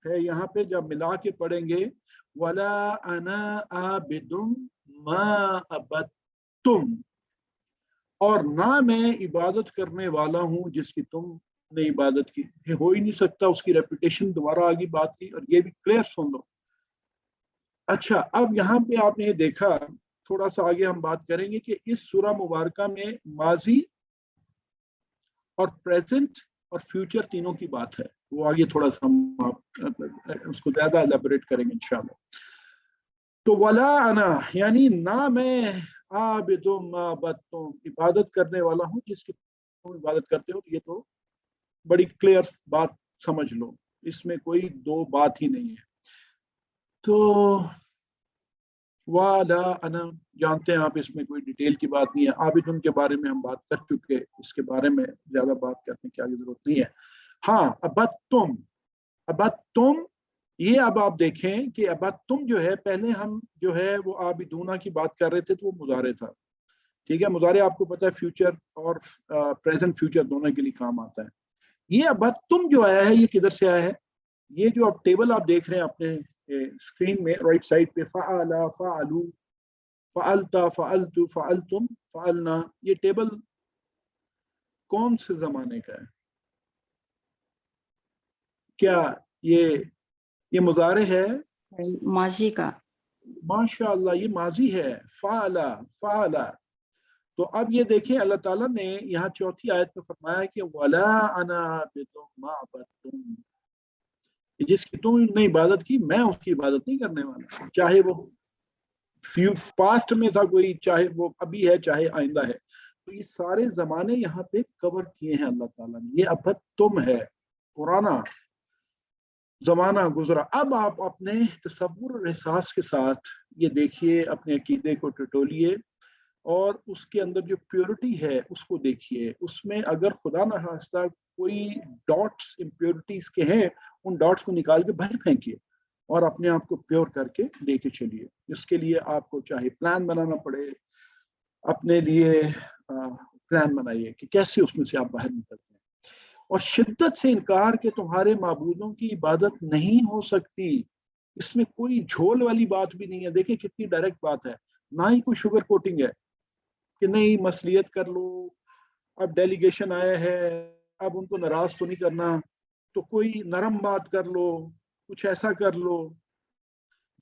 ہے یہاں پہ، جب ملا کے پڑھیں گے ولا انا عابدن ما عبدتم، اور نہ میں عبادت کرنے والا ہوں جس کی تم نے عبادت کی، ہو ہی نہیں سکتا، اس کی ریپیٹیشن دوبارہ آگے بات کی، اور یہ بھی کلیئر سن لو۔ اچھا، اب یہاں پہ آپ نے دیکھا، تھوڑا سا آگے ہم بات کریں گے کہ اس سورہ مبارکہ میں ماضی اور پریزنٹ اور فیوچر تینوں کی بات ہے، وہ آگے تھوڑا سا ہم اس کو زیادہ الیبوریٹ کریں گے انشاءاللہ۔ تو ولا انا یعنی نہ میں، عابد ما عبدتم عبادت کرنے والا ہوں جس کی تم عبادت کرتے ہو، یہ تو بڑی کلیئر بات سمجھ لو، اس میں کوئی دو بات ہی نہیں ہے۔ تو ولا انا جانتے ہیں آپ، اس میں کوئی ڈیٹیل کی بات نہیں ہے، عابدن کے بارے میں ہم بات کر چکے، اس کے بارے میں زیادہ بات کرنے کی آگے ضرورت نہیں ہے۔ ہاں، عبدتم یہ اب آپ دیکھیں کہ عبدتم جو ہے، پہلے ہم جو ہے وہ عابدونہ کی بات کر رہے تھے تو وہ مضارع تھا، ٹھیک ہے، مضارع آپ کو پتا ہے فیوچر اور پریزنٹ فیوچر دونوں کے لیے کام آتا ہے۔ یہ عبدتم جو آیا ہے، یہ کدھر سے آیا ہے؟ یہ جو اب ٹیبل آپ دیکھ رہے ہیں اپنے اسکرین میں رائٹ سائڈ پہ، فعل، فعلو، فعلت، فعلت، فعلتم، فعلنا، یہ ٹیبل کون سے زمانے کا ہے؟ کیا یہ مضارع ہے؟ ماضی کا۔ ماشاء اللہ، یہ ماضی ہے، فعلا، فعلا۔ تو اب یہ دیکھیں اللہ تعالیٰ نے یہاں 4تھی آیت میں فرمایا کہ وَلَا أَنَا عَابِدٌ مَا عَبَدتُّمْ، جس کی تم نے عبادت کی میں اس کی عبادت نہیں کرنے والا، چاہے وہ پاسٹ میں تھا کوئی، چاہے وہ ابھی ہے، چاہے آئندہ ہے۔ تو یہ سارے زمانے یہاں پہ کور کیے ہیں اللہ تعالیٰ نے، یہ عبدتم ہے، پرانا زمانہ گزرا۔ اب آپ اپنے تصور اور احساس کے ساتھ یہ دیکھیے، اپنے عقیدے کو ٹٹولیے، اور اس کے اندر جو پیورٹی ہے اس کو دیکھیے، اس میں اگر خدا نہ خواستہ کوئی ڈاٹس امپیورٹیز کے ہیں، ان ڈاٹس کو نکال کے باہر پھینکیے، اور اپنے آپ کو پیور کر کے لے کے چلیے. اس کے لیے آپ کو چاہے پلان بنانا پڑے، اپنے لیے پلان بنائیے کہ کیسے اس میں سے آپ باہر نکلتے ہیں. اور شدت سے انکار کہ تمہارے معبودوں کی عبادت نہیں ہو سکتی، اس میں کوئی جھول والی بات بھی نہیں ہے. دیکھیں کتنی ڈائریکٹ بات ہے، نہ ہی کوئی شوگر کوٹنگ ہے کہ نہیں مصلیت کر لو، اب ڈیلیگیشن آیا ہے اب ان کو ناراض تو نہیں کرنا تو کوئی نرم بات کر لو، کچھ ایسا کر لو.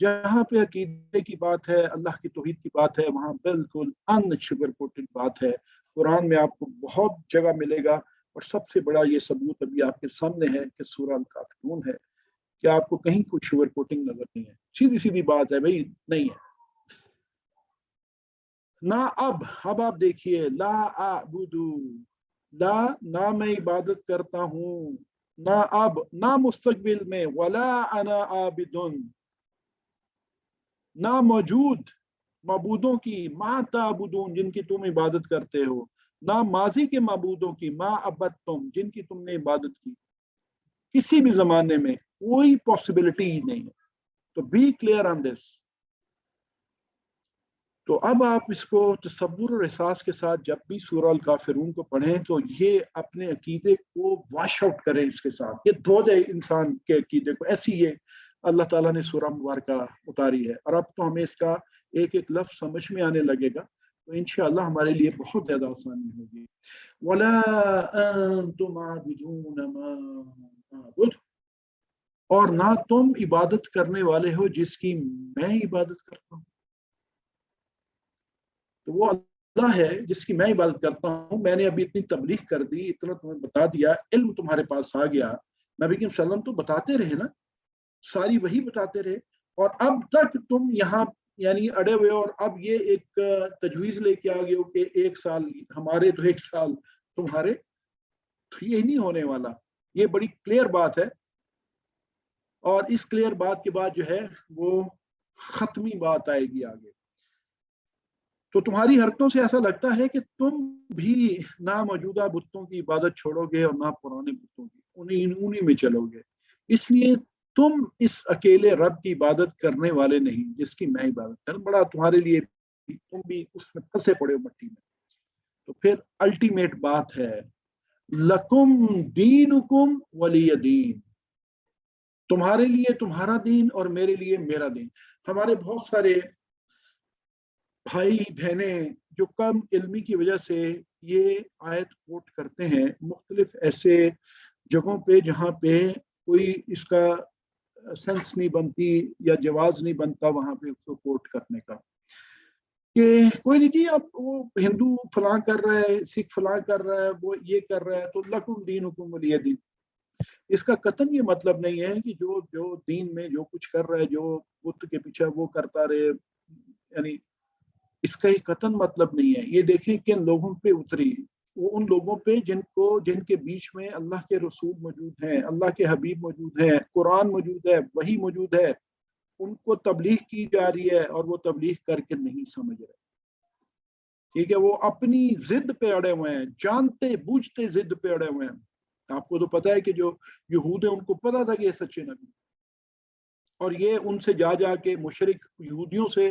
جہاں پہ عقیدے کی بات ہے، اللہ کی توحید کی بات ہے، وہاں بالکل ان شوگر کوٹڈ بات ہے. قرآن میں آپ کو بہت جگہ ملے گا، اور سب سے بڑا یہ ثبوت ابھی آپ کے سامنے ہے کہ سورہ الکافرون ہے، کہ آپ کو کہیں کوئی شوگر کوٹنگ نظر نہیں ہے. سیدھی سیدھی بات ہے بھائی، نہیں ہے. نہ اب آپ دیکھیے، لا اعبدو، لا نہ میں عبادت کرتا ہوں، نہ اب نہ مستقبل میں، ولا انا عابدن نہ موجود معبودوں کی، ما تعبدون جن کی تم عبادت کرتے ہو، نہ ماضی کے معبودوں کی، ما عبدتم جن کی تم نے عبادت کی. کسی بھی زمانے میں کوئی پاسبلٹی ہی نہیں ہے. تو بی کلیئر آن دس. تو اب آپ اس کو تصور اور احساس کے ساتھ جب بھی سورہ الکافرون کو پڑھیں تو یہ اپنے عقیدے کو واش آؤٹ کریں، اس کے ساتھ یہ دھو دے انسان کے عقیدے کو. ایسی یہ اللہ تعالیٰ نے سورہ مبارکہ اتاری ہے، اور اب تو ہمیں اس کا ایک ایک لفظ سمجھ میں آنے لگے گا، تو انشاءاللہ ہمارے لیے بہت زیادہ آسانی ہوگی. وَلَا أَنْتُمْ عَابِدُونَ مَا أَعْبُدُ اور نہ تم عبادت کرنے والے ہو جس کی میں عبادت کرتا ہوں. تو وہ اللہ ہے جس کی میں عبادت کرتا ہوں. میں نے ابھی اتنی تبلیغ کر دی، اتنا تمہیں بتا دیا، علم تمہارے پاس آ گیا. نبی کریم صلی اللہ علیہ وسلم تو بتاتے رہے نا، ساری وہی بتاتے رہے، اور اب تک تم یہاں یعنی اڑے ہوئے، اور اب یہ ایک تجویز لے کے آ گئے ہو کہ 1 سال ہمارے تو 1 سال تمہارے، تو یہ نہیں ہونے والا. یہ بڑی کلیئر بات ہے، اور اس کلیئر بات کے بعد جو ہے وہ ختمی بات آئے گی آگے. تو تمہاری حرکتوں سے ایسا لگتا ہے کہ تم بھی نہ موجودہ بتوں کی عبادت چھوڑو گے اور نہ پرانے بتوں کی، انہیں میں چلو گے. اس لیے تم اس اکیلے رب کی عبادت کرنے والے نہیں جس کی میں عبادت کروں. بڑا تمہارے لیے تم بھی اس میں پھنسے پڑے ہو مٹی میں. تو پھر الٹیمیٹ بات ہے، لکم دینکم ولی دین، تمہارے لیے تمہارا دین اور میرے لیے میرا دین. ہمارے بہت سارے بھائی بہنیں جو کم علمی کی وجہ سے یہ آیت کوٹ کرتے ہیں مختلف ایسے جگہوں پہ جہاں پہ کوئی اس کا سینس نہیں بنتی یا جواز نہیں بنتا وہاں پہ اس کو کوٹ کرنے کا، کہ کوئی نہیں جی اب وہ ہندو فلاں کر رہا ہے، سکھ فلاں کر رہا ہے، وہ یہ کر رہا ہے تو لکم دینکم ولی دین. اس کا قطعاً یہ مطلب نہیں ہے کہ جو دین میں جو کچھ کر رہا ہے، جو بت کے پیچھے وہ کرتا رہے، یعنی اس کا ایک قطعاً مطلب نہیں ہے. یہ دیکھیں کن لوگوں پہ اتری، وہ ان لوگوں پہ جن کے بیچ میں اللہ کے رسول موجود ہیں، اللہ کے حبیب موجود ہیں، قرآن موجود ہے، وحی موجود ہے، ان کو تبلیغ کی جا رہی ہے اور وہ تبلیغ کر کے نہیں سمجھ رہے. ٹھیک ہے، وہ اپنی ضد پہ اڑے ہوئے ہیں، جانتے بوجھتے ضد پہ اڑے ہوئے ہیں. آپ کو تو پتا ہے کہ جو یہود ہیں ان کو پتا تھا کہ یہ سچے نبی، اور یہ ان سے جا کے مشرک یہودیوں سے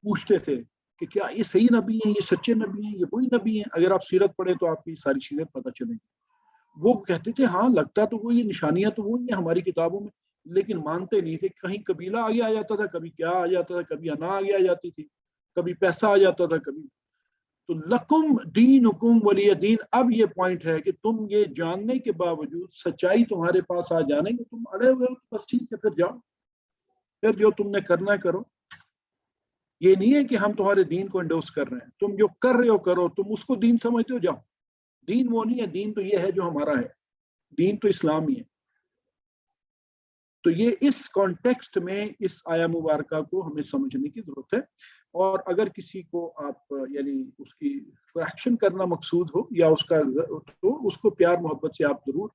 پوچھتے تھے کہ کیا یہ صحیح نبی ہیں، یہ سچے نبی ہیں، یہ وہی نبی ہیں. اگر آپ سیرت پڑھیں تو آپ کی ساری چیزیں پتہ چلیں گی. وہ کہتے تھے ہاں لگتا تو وہ، یہ نشانیاں تو وہی ہیں ہماری کتابوں میں، لیکن مانتے نہیں تھے. کہیں قبیلہ آگے آ جاتا تھا، کبھی کیا آ جاتا تھا، کبھی انا آگے آ جاتی تھی، کبھی پیسہ آ جاتا تھا، کبھی. تو لکم دینکم ولی دین. اب یہ پوائنٹ ہے کہ تم یہ جاننے کے باوجود، سچائی تمہارے پاس آ جانے کہ تم اڑے ہوئے ہو، بس ٹھیک ہے پھر جاؤ، پھر جو تم نے کرنا کرو. یہ نہیں ہے کہ ہم تمہارے دین کو انڈوس کر رہے ہیں، تم جو کر رہے ہو کرو، تم اس کو دین سمجھتے ہو، جاؤ. دین وہ نہیں ہے، دین تو یہ ہے جو ہمارا ہے، دین تو اسلام ہی ہے. تو یہ اس کانٹیکسٹ میں اس آیا مبارکہ کو ہمیں سمجھنے کی ضرورت ہے. اور اگر کسی کو آپ یعنی اس کی کریکشن کرنا مقصود ہو یا اس کا، تو اس کو پیار محبت سے آپ ضرور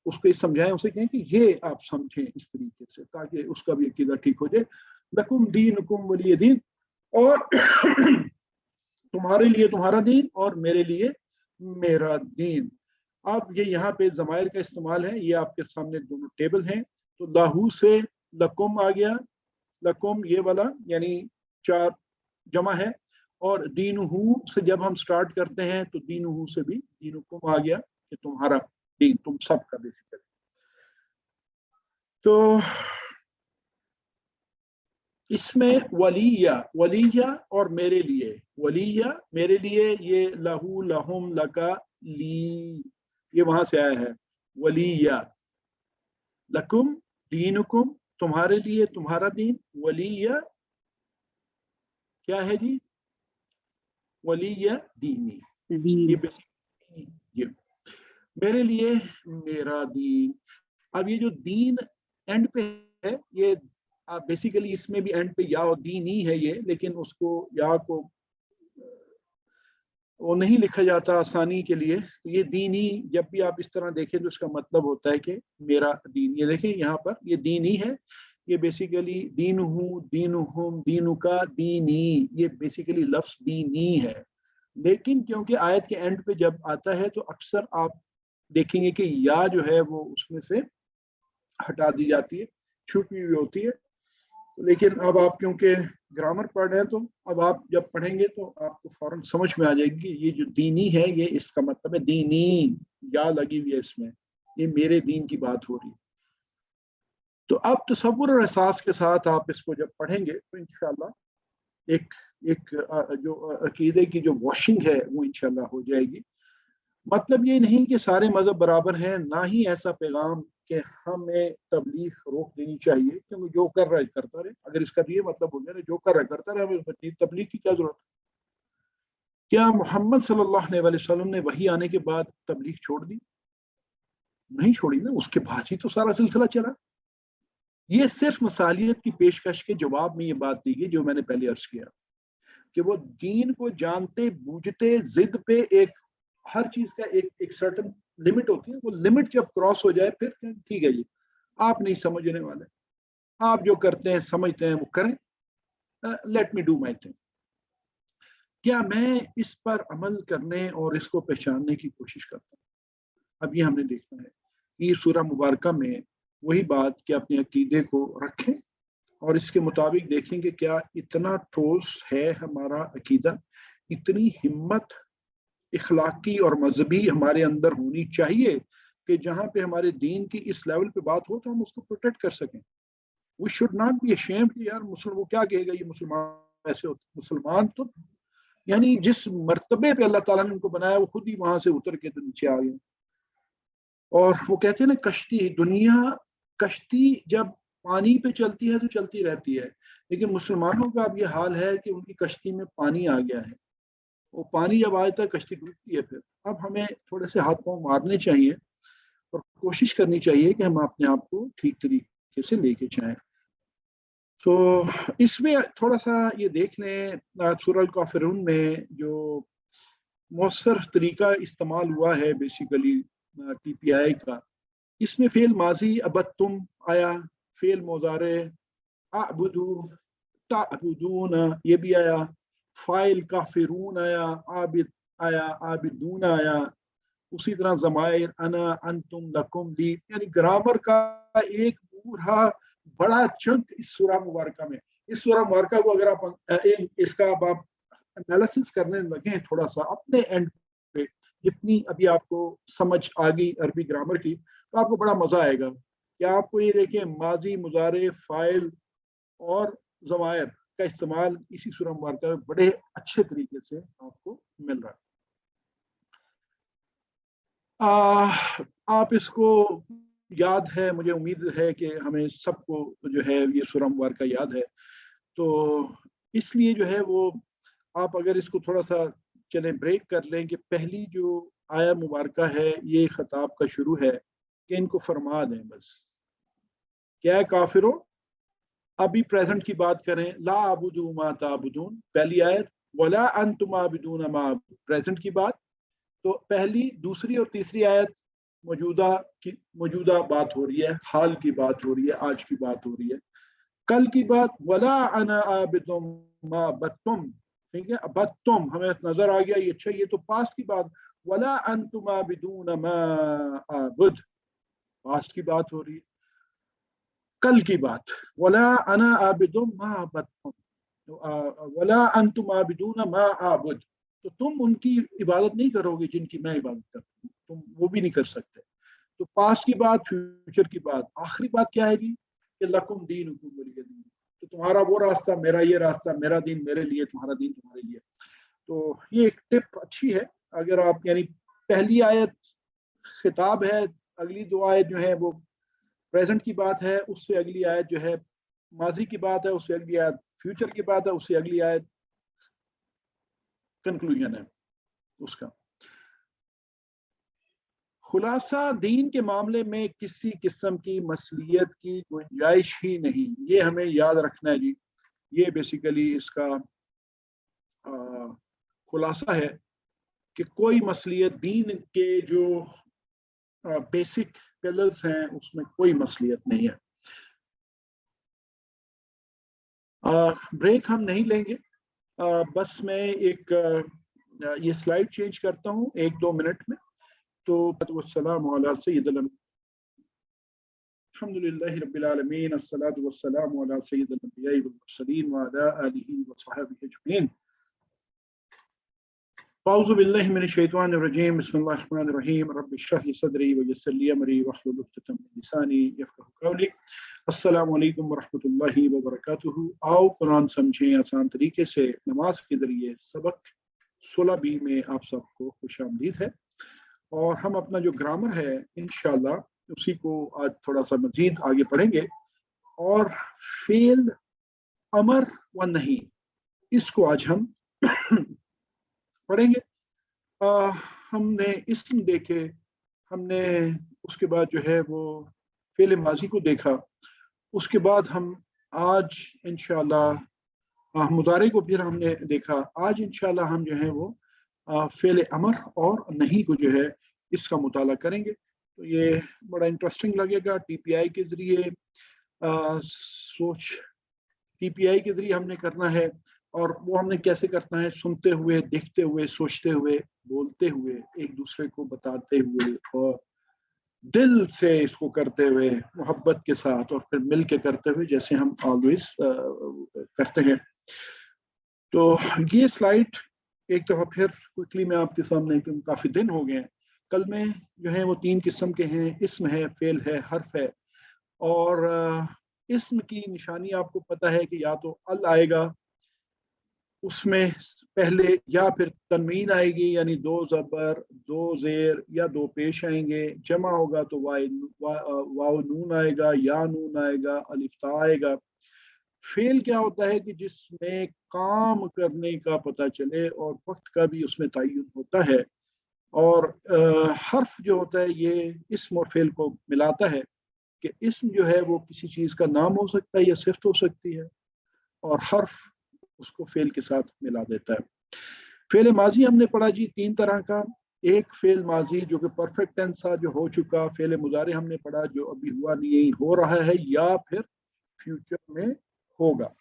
اس کو سمجھائیں، اسے کہیں کہ یہ آپ سمجھیں اس طریقے سے، تاکہ اس کا بھی عقیدہ ٹھیک ہو جائے. لکم دینکم ولی دین، اور تمہارے لیے تمہارا دین اور میرے لیے میرا دین. اب یہ یہاں پہ ضمائر کا استعمال ہے، یہ آپ کے سامنے دونوں ٹیبل ہیں. تو لاہو سے لکم آ گیا، लकुम ये वाला यानी 4 जमा है, और दीनुहु से जब हम स्टार्ट करते हैं तो दीनुहु से भी दीनुकुम आ गया कि तुम्हारा दीन, तुम सबका बेसिकली। तो इसमें वलिया और मेरे लिए, वलिया मेरे लिए, ये लहू लहुम लका ली, ये वहां से आया है। वलिया लकुम दीनुकुम, तुम्हारे लिए तुम्हारा दीन। वलिया क्या है जी? वलिया दीनी, ये दीन, बेसिकली ये मेरे लिए मेरा दीन। अब ये जो दीन एंड पे है, ये बेसिकली इसमें भी एंड पे या और दीन ही है ये, लेकिन उसको या को वो नहीं लिखा जाता आसानी के लिए। तो ये दीनी जब भी आप इस तरह देखें तो इसका मतलब होता है कि मेरा दीन। ये देखें यहाँ पर ये दीनी है, ये बेसिकली दीनुहु दीनुहुम दीनुका दीनी, ये बेसिकली लफ्ज दीनी है। लेकिन क्योंकि आयत के एंड पे जब आता है तो अक्सर आप देखेंगे कि या जो है वो उसमें से हटा दी जाती है, छुपी हुई होती है। लेकिन अब आप क्योंकि ग्रामर पढ़ रहे हैं तो अब आप जब पढ़ेंगे तो आपको फौरन समझ में आ जाएगी ये जो दीनी है ये इसका मतलब है दीनी, या लगी हुई है इसमें, ये मेरे दीन की बात हो रही है। तो अब तसव्वुर और एहसास के साथ आप इसको जब पढ़ेंगे तो इंशाल्लाह एक जो अकीदे की जो वॉशिंग है वो इंशाल्लाह हो जाएगी। मतलब ये नहीं कि सारे मजहब बराबर हैं, ना ही ऐसा पैगाम कि हमें तबलीग रोक देनी चाहिए, क्योंकि जो कर रहा है करता रहे। अगर इसका ये मतलब हो गया ना जो कर रहा है करता रहे, हमें तबलीग की क्या जरूरत है? क्या मोहम्मद सल्लल्लाहु अलैहि वसल्लम ने वही आने के बाद तबलीग छोड़ दी? नहीं छोड़ी ना, उसके बाद ही तो सारा सिलसिला चला। ये सिर्फ मसालियत की पेशकश के जवाब में ये बात दी गई जो मैंने पहले अर्ज किया कि वो दीन को जानते बूझते जिद पे एक हर चीज का एक सर्टन लिमिट होती है, वो लिमिट जब क्रॉस हो जाए फिर ठीक है जी आप नहीं समझने वाले, आप जो करते हैं समझते हैं वो करें, let me do my thing. क्या मैं इस पर अमल करने और इसको पहचानने की कोशिश करता हूँ? अब ये हमने देखना है। ये सूरह मुबारका में वही बात कि अपने अकीदे को रखें और इसके मुताबिक देखें कि क्या इतना ठोस है हमारा अकीदा, इतनी हिम्मत इखलाकी और मजहबी हमारे अंदर होनी चाहिए कि जहाँ पे हमारे दीन की इस लेवल पे बात हो तो हम उसको प्रोटेक्ट कर सकें। We should not be ashamed कि यार मुसलमान वो क्या कहेगा, ये मुसलमान ऐसे होते। मुसलमान तो यानी जिस मर्तबे पे अल्लाह ताला ने उनको बनाया वो खुद ही वहां से उतर के तो नीचे आ गए। और वो कहते हैं ना कश्ती, दुनिया कश्ती जब पानी पे चलती है तो चलती रहती है, लेकिन मुसलमानों का अब ये हाल है कि उनकी कश्ती में पानी आ गया है। वो पानी जब आए तक कश्ती डूबती है। फिर अब हमें थोड़े से हाथ पांव मारने चाहिए और कोशिश करनी चाहिए कि हम अपने आप को ठीक तरीके से लेके जाएं। तो इसमें थोड़ा सा ये देख लें सूरह अल काफिरून में जो मौसर तरीका इस्तेमाल हुआ है बेसिकली टीपीआई का, इसमें फेल माजी अबत्तुम आया, फेल मुजारे अबुदू ताबुदून ये भी आया, फाइल काफिरून आया, आबिद आया, आबिदून आया, उसी तरह जमायर अना अंतुम लकुम ली। यानी ग्रामर का एक पूरा बड़ा चंक इस सूरह मुबारका में। इस सूरह मुबारका को अगर आप इसका आप एनालिसिस करने लगे थोड़ा सा अपने एंड पे, जितनी अभी आपको समझ आ गई अरबी ग्रामर की तो आपको बड़ा मजा आएगा कि आपको ये देखिए माजी मुजारे फाइल और जमायर का इस्तेमाल इसी सूरह मुबारका में बड़े अच्छे तरीके से आपको मिल रहा है। आप इसको याद है, मुझे उम्मीद है कि हमें सबको जो है ये सूरह मुबारका याद है, तो इसलिए जो है वो आप अगर इसको थोड़ा सा चले ब्रेक कर लें कि पहली जो आया मुबारका है ये खिताब का शुरू है कि इनको फरमा दें बस, क्या है काफिरों। अभी प्रेजेंट की बात करें, ला आबुदू मा ताबुदून पहली आयत, वला अंतुम आबिदून मा, प्रेजेंट की बात। तो पहली दूसरी और तीसरी आयत मौजूदा बात हो रही है, हाल की बात हो रही है, आज की बात हो रही है। कल की बात वला अना आबिदुम मा बत्तुम, ठीक है, बत्तुम हमें नजर आ गया ये, अच्छा ये तो पास्ट की बात, वला अंतुम आबिदून मा आबुद पास्ट की बात हो रही है। कल की बात, वला अना आबिदुम मा अबदतुम वला अंतुम आबिदून मा आबुद, तो तुम उनकी इबादत नहीं करोगे जिनकी मैं इबादत करता हूँ, तुम वो भी नहीं कर सकते। तो पास्ट की बात, फ्यूचर की बात, आखिरी बात क्या है जी कि लकुम दीनुकुम वलिय दीन, तो तुम्हारा वो रास्ता मेरा ये रास्ता, मेरा दीन मेरे लिए, तुम्हारा दीन तुम्हारे लिए। तो ये एक टिप अच्छी है। अगर आप यानी पहली आयत खिताब है, अगली दो आयत जो है वो प्रेजेंट की बात है, उससे अगली आयत जो है माजी की बात है, उससे अगली आयत फ्यूचर की बात है, उससे अगली आयत कंक्लूजन है उसका। खुलासा, दीन के मामले में किसी किस्म की मसलियत की गुंजाइश ही नहीं, ये हमें याद रखना है जी। ये बेसिकली इसका खुलासा है कि कोई मसलियत दीन के जो बेसिक पिलर्स हैं उसमें कोई मसलियत नहीं है। ब्रेक हम नहीं लेंगे, बस मैं एक ये स्लाइड चेंज करता हूँ 1-2 मिनट में। तो वस्सलामु अला सय्यिदिल अल्हम्दुलिल्लाहि रब्बिल आलमीन, अस्सलातु वस्सलामु अला सय्यिदिल अंबिया'i वल मुरसलीन व अला आलिहि व स्वहबिहि अजमईन। अऊज़ु बिल्लाहि मिनश शैतानिर रजीम, बिस्मिल्लाहिर रहमानिर रहीम, रब्बि इश्रह ली सदरी व यस्सिर ली अमरी वहलुल उक़दतम मिन लिसानी यफ़क़हू क़ौली। अस्सलामु अलैकुम वरहमतुल्लाहि वबरकातुहू। आओ कुरान समझें आसान तरीके से, नमाज के जरिए। सबक 16B में आप सबको खुशामदीद है। और हम अपना जो ग्रामर है इंशाल्लाह उसी को आज थोड़ा सा मजीद आगे पढ़ेंगे। और फेल, अमर व नहीं, इसको आज हम पढ़ेंगे। हमने इस्म देखे, हमने उसके बाद जो है वो फेल माजी को देखा, उसके बाद हम आज इंशाल्लाह मुदारे को फिर हमने देखा। आज इंशाल्लाह हम जो है वो फेल अमर और नहीं को जो है इसका मुताला करेंगे। तो ये बड़ा इंटरेस्टिंग लगेगा। टीपीआई के जरिए सोच, टीपीआई के जरिए हमने करना है, और वो हमने कैसे करना है, सुनते हुए, देखते हुए, सोचते हुए, बोलते हुए, एक दूसरे को बताते हुए, और दिल से इसको करते हुए, मोहब्बत के साथ, और फिर मिल के करते हुए, जैसे हम ऑलवेज करते हैं। तो ये स्लाइड एक दफ़ा फिर क्विकली मैं आपके सामने, काफ़ी दिन हो गए हैं। कल में जो है वो 3 किस्म के हैं, इस्म है, फेल है, हर्फ है। और इस्म की निशानी आपको पता है कि या तो अल आएगा, उसमें पहले, या फिर तनवीन आएगी, यानी 2 ज़बर, 2 ज़ेर या 2 पेश आएंगे। जमा होगा तो वाव नून आएगा, या नून आएगा, अलिफ ता आएगा। फेल क्या होता है कि जिसमें काम करने का पता चले और वक्त का भी उसमें तयन होता है। और हर्फ जो होता है ये इस्म और फेल को मिलाता है, कि इस्म जो है वो किसी चीज़ का नाम हो सकता है या सिफ्त हो सकती है, और हर्फ उसको फेल के साथ मिला देता है। फेल माजी हमने पढ़ा जी 3 तरह का। एक फेल माजी जो कि परफेक्ट टेंस था, जो हो चुका। फेल मुजारे हमने पढ़ा जो अभी हुआ नहीं, हो रहा है, या फिर फ्यूचर में होगा।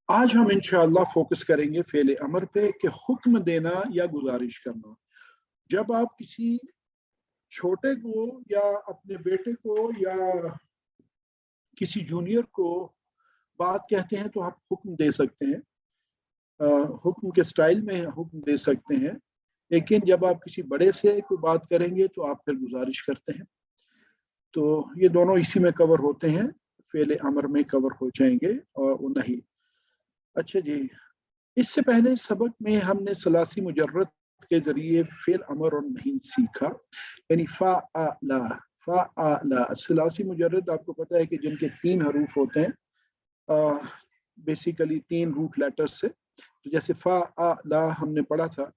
आज हम इंशाअल्लाह फोकस करेंगे फेल अमर पे, कि हुक्म देना या गुजारिश करना। जब आप किसी छोटे को या अपने बेटे को या किसी जूनियर को बात कहते हैं तो आप हुक्म दे सकते हैं, हुक्म के स्टाइल में हुक्म दे सकते हैं। लेकिन जब आप किसी बड़े से कोई बात करेंगे तो आप फिर गुजारिश करते हैं। तो ये दोनों इसी में कवर होते हैं, फेल अमर में कवर हो जाएंगे और वो नहीं। अच्छा जी, इससे पहले सबक में हमने सलासी मुजर्रद के जरिए फेल अमर और नहीं सीखा, यानी फ़अला। सलासी मुजर्रद आपको पता है कि जिनके 3 हरूफ होते हैं, बेसिकली 3 रूट लेटर्स से। तो जैसे फ़अला हमने पढ़ा था।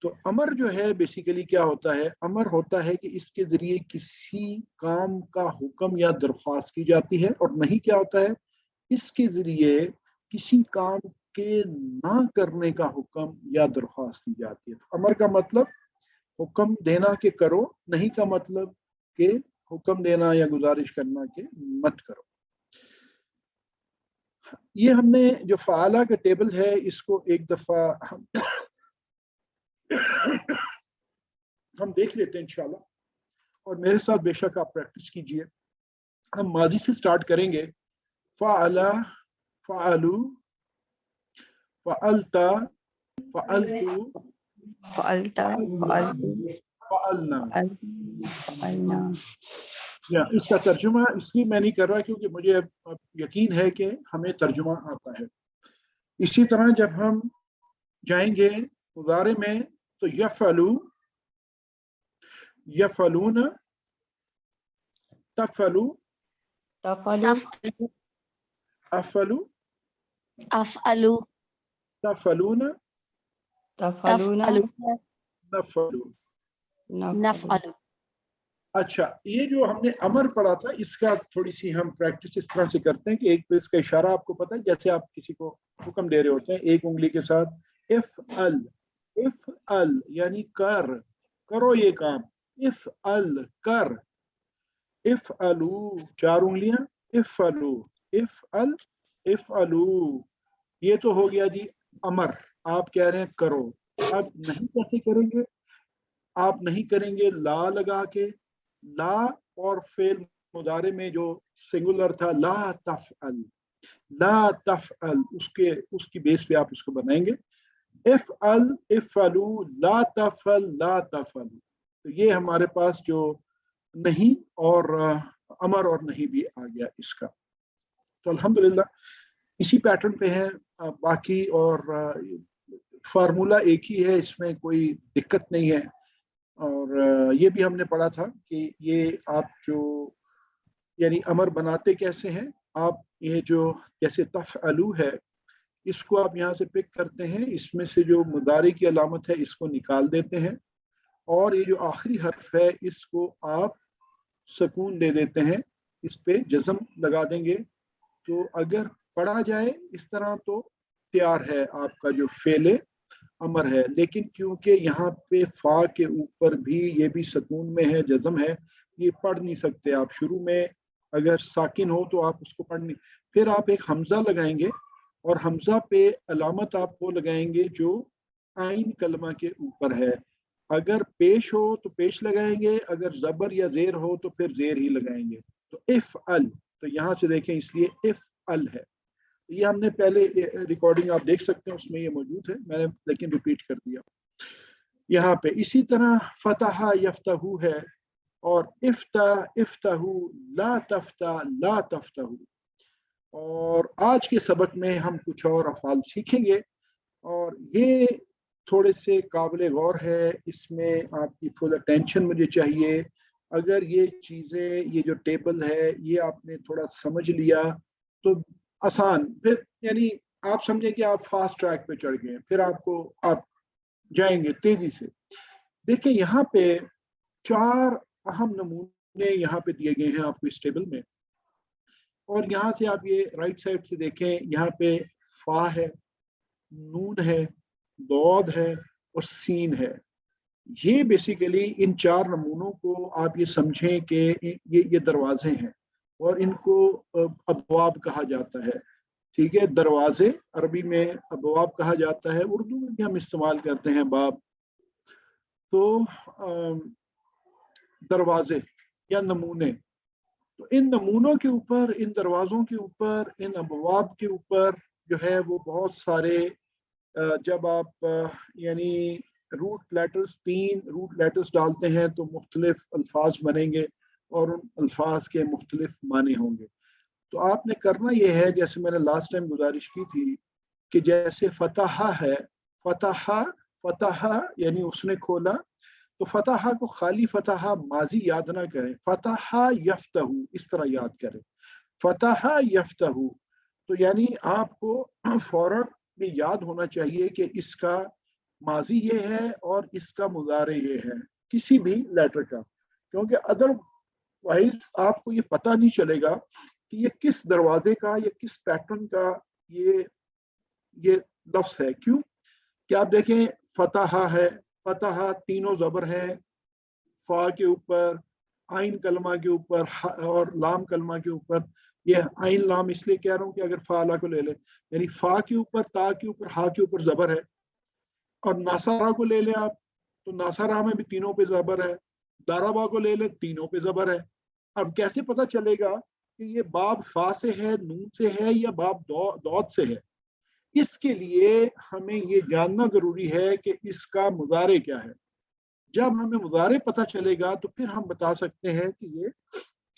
तो अमर जो है बेसिकली क्या होता है, अमर होता है कि इसके जरिए किसी काम का हुक्म या दरख्वास्त की जाती है। और नहीं क्या होता है, इसके जरिए किसी काम के ना करने का हुक्म या दरख्वास्त दी जाती है। तो अमर का मतलब हुक्म देना के करो, नहीं का मतलब के हुक्म देना या गुजारिश करना के मत करो। ये हमने जो फ़अला का टेबल है इसको एक दफ़ा हम देख लेते हैं इंशाल्लाह, और मेरे साथ बेशक आप प्रैक्टिस कीजिए। हम माजी से स्टार्ट करेंगे। फ़अला, फ़अलू, फ़अलता, फ़अलतू, फअलता, फअलतू, फ़अलना। फअलना। या इसका तर्जुमा इसलिए मैं नहीं कर रहा क्योंकि मुझे अब यकीन है कि हमें तर्जुमा आता है। इसी तरह जब हम जाएंगे मुज़ारे में तो यफ़अलू, यफ़अलून, तफ़अलू, तफअलु, अफ़अलू, अफ़अलु, तफ़अलून, तफअलूना, तफ़अलु, नफ़अलू। नफअलु। नफ़अलु। अच्छा, ये जो हमने अमर पढ़ा था इसका थोड़ी सी हम प्रैक्टिस इस तरह से करते हैं कि एक तो इसका इशारा आपको पता है, जैसे आप किसी को हुक्म दे रहे होते हैं एक उंगली के साथ इफ अल यानी कर, करो ये काम, इफ अल कर, इफ अलू चार उंगलियां, इफ अलू, इफ अलू। ये तो हो गया जी अमर, आप कह रहे हैं करो। अब नहीं कैसे करेंगे? आप नहीं करेंगे ला लगा के, ला और फेल मुदारे में जो सिंगुलर था ला तफअल, ला तफअल, उसकी बेस पे आप उसको बनाएंगे इफअल, इफअलू, ला तफअल, ला तफअल। तो ये हमारे पास जो नहीं और अमर और नहीं भी आ गया इसका। तो अल्हम्दुलिल्लाह इसी पैटर्न पे है। बाकी और फार्मूला एक ही है, इसमें कोई दिक्कत नहीं है। और ये भी हमने पढ़ा था कि ये आप जो यानी अमर बनाते कैसे हैं, आप ये जो जैसे तफ़अलू है इसको आप यहाँ से पिक करते हैं, इसमें से जो मुदारे की अलामत है इसको निकाल देते हैं और ये जो आखिरी हर्फ है इसको आप सुकून दे देते हैं, इस पे जज़म लगा देंगे। तो अगर पढ़ा जाए इस तरह तो तैयार है आपका जो फेले अमर है। लेकिन क्योंकि यहाँ पे फा के ऊपर भी ये भी सुकून में है, जज़म है, ये पढ़ नहीं सकते आप। शुरू में अगर साकिन हो तो आप उसको पढ़ नहीं, फिर आप एक हमजा लगाएंगे और हमजा पे अलामत आप वो लगाएंगे जो आइन कलमा के ऊपर है। अगर पेश हो तो पेश लगाएंगे, अगर जबर या जेर हो तो फिर जेर ही लगाएंगे। तो इफ अल, तो यहाँ से देखें इसलिए इफ अल है। ये हमने पहले रिकॉर्डिंग आप देख सकते हैं उसमें ये मौजूद है, मैंने लेकिन रिपीट कर दिया यहाँ पे। इसी तरह फतहा यफ्तहू है और इफ्ता इफ्तहू, ला तफ्ता ला तफ्तहू। और आज के सबक में हम कुछ और अफ़ाल सीखेंगे और ये थोड़े से काबिल गौर है, इसमें आपकी फुल अटेंशन मुझे चाहिए। अगर ये चीज़ें, ये जो टेबल है ये आपने थोड़ा समझ लिया तो आसान, फिर यानी आप समझें कि आप फास्ट ट्रैक पे चढ़ गए, फिर आप जाएंगे तेजी से। देखिए यहाँ पे चार अहम नमूने यहाँ पे दिए गए हैं आपको इस टेबल में। और यहाँ से आप ये राइट साइड से देखें, यहाँ पे फा है, नून है, दौद है और सीन है। ये बेसिकली इन चार नमूनों को आप ये समझें कि ये दरवाजे हैं और इनको अबवाब कहा जाता है। ठीक है, दरवाजे अरबी में अबवाब कहा जाता है, उर्दू में भी हम इस्तेमाल करते हैं बाब। तो दरवाजे या नमूने, तो इन नमूनों के ऊपर, इन दरवाज़ों के ऊपर, इन अबवाब के ऊपर जो है वो बहुत सारे जब आप यानी रूट लेटर्स, 3 रूट लेटर्स डालते हैं तो मुख्तलिफ अल्फाज बनेंगे और उन अल्फाज के मुख्तलिफ माने होंगे। तो आपने करना ये है, जैसे मैंने लास्ट टाइम गुजारिश की थी कि जैसे फतहा है, फतहा, फतहा यानी उसने खोला, तो फतहा को खाली फतहा माजी याद ना करें, फतहा यफ्तहू इस तरह याद करें, फतहा यफ्तहू। तो यानी आपको फौरन भी याद होना चाहिए कि इसका माजी ये है और इसका मुजारे ये है किसी भी लेटर का, क्योंकि अदरवाइज आपको ये पता नहीं चलेगा कि ये किस दरवाजे का या किस पैटर्न का ये लफ्ज है। क्यों? कि आप देखें फतहा है, फतहा तीनों जबर है, फा के ऊपर, आइन कलमा के ऊपर और लाम कलमा के ऊपर। ये आइन लाम इसलिए कह रहा हूँ कि अगर फाला को ले ले, यानी फा के ऊपर, ता के ऊपर, हा के ऊपर जबर है। और नासारा को ले लें आप, तो नासारा में भी तीनों पे जबर है। दाराबा को ले लें, तीनों पे जबर है। अब कैसे पता चलेगा کہ یہ باب فا سے ہے، نون سے ہے یا باب دود سے ہے. اس کے لیے ہمیں یہ جاننا ضروری ہے کہ اس کا مضارع کیا ہے. جب ہمیں مضارع پتہ چلے گا تو پھر ہم بتا سکتے ہیں کہ یہ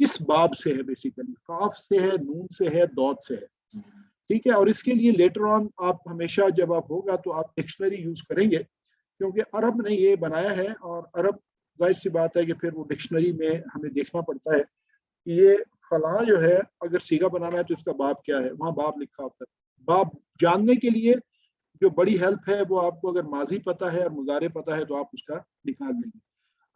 کس باب سے ہے. بیسیکلی قاف سے ہے، نون سے ہے، دود سے ہے. ٹھیک ہے. اور اس کے لیے لیٹر آن آپ ہمیشہ جب آپ ہوگا تو آپ ڈکشنری یوز کریں گے، کیونکہ عرب نے یہ بنایا ہے اور عرب ظاہر سی بات ہے کہ پھر وہ ڈکشنری میں ہمیں دیکھنا پڑتا ہے کہ یہ فلاں جو ہے اگر سیگا بنانا ہے تو اس کا باب کیا ہے، وہاں باب لکھا ہوتا ہے. باب جاننے کے لیے جو بڑی ہیلپ ہے وہ آپ کو اگر ماضی پتہ ہے اور مضارع پتہ ہے تو آپ اس کا نکال لیں گے.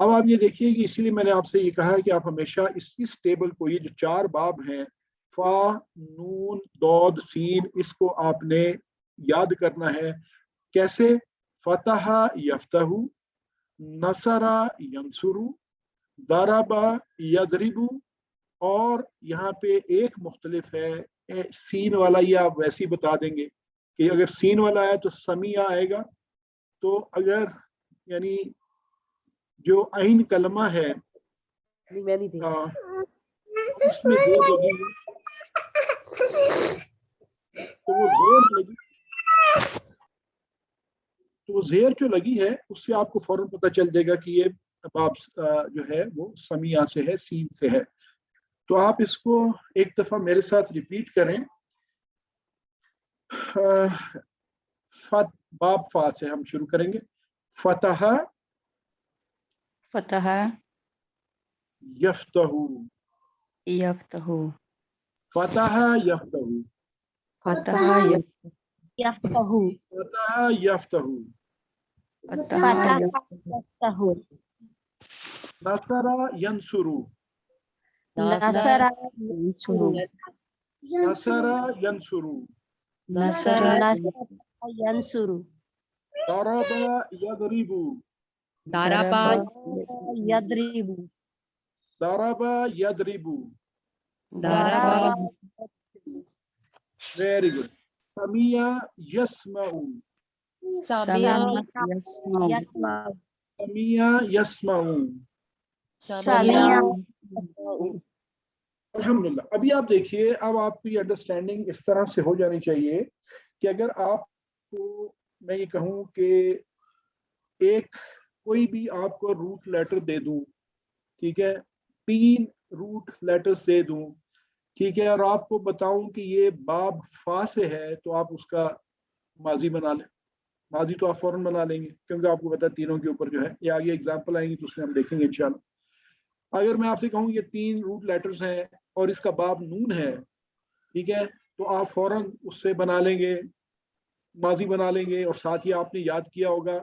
اب آپ یہ دیکھیے کہ اسی لیے میں نے آپ سے یہ کہا کہ آپ ہمیشہ اس ٹیبل کو، یہ جو 4 باب ہیں فا، نون، دود، سین، اس کو آپ نے یاد کرنا ہے. کیسے؟ فتح یفتح، نصر ینصر، ضرب یضرب. اور یہاں پہ ایک مختلف ہے سین والا، یہ آپ ویسے ہی بتا دیں گے کہ اگر سین والا ہے تو سمیع آئے گا. تو اگر یعنی جو عین کلمہ ہے اس میں زیر لگی ہوئی تو وہ زیر لگی، تو وہ زیر جو لگی ہے اس سے آپ کو فوراً پتہ چل جائے گا کہ یہ باب جو ہے وہ سمیع سے ہے، سین سے ہے. تو آپ اس کو ایک دفعہ میرے ساتھ ریپیٹ کریں. باب فا سے ہم شروع کریں گے. فتح فتح یفتح، یفتح، فتح یفتح، فتح یفتح، فتح یفتح، فتح یفتح، نصر ینصر، نصر ینصر، نصر ینصر، نصر ینصر، ضرب یضرب، ضرب یضرب، ضرب یضرب. ضرب. Very good. سمیع یسمع، سمع یسمع، یسمع، سمیع یسمع. سمیع، الحمدللہ. ابھی آپ دیکھیے، اب آپ کی انڈرسٹینڈنگ اس طرح سے ہو جانی چاہیے کہ اگر آپ کو میں یہ کہوں کہ ایک کوئی بھی آپ کو روٹ لیٹر دے دوں، ٹھیک ہے، 3 روٹ لیٹرز دے دوں، ٹھیک ہے، اور آپ کو بتاؤں کہ یہ باب فا سے ہے تو آپ اس کا ماضی بنا لیں. ماضی تو آپ فوراً بنا لیں گے کیونکہ آپ کو پتا ہے تینوں کے اوپر جو ہے یہ آگے اگزامپل آئیں گی تو اس میں ہم دیکھیں گے انشاءاللہ. اگر میں آپ سے کہوں یہ 3 روٹ لیٹرز ہیں اور اس کا باب نون ہے، ٹھیک ہے، تو آپ فوراً اس سے بنا لیں گے، ماضی بنا لیں گے. اور ساتھ ہی آپ نے یاد کیا ہوگا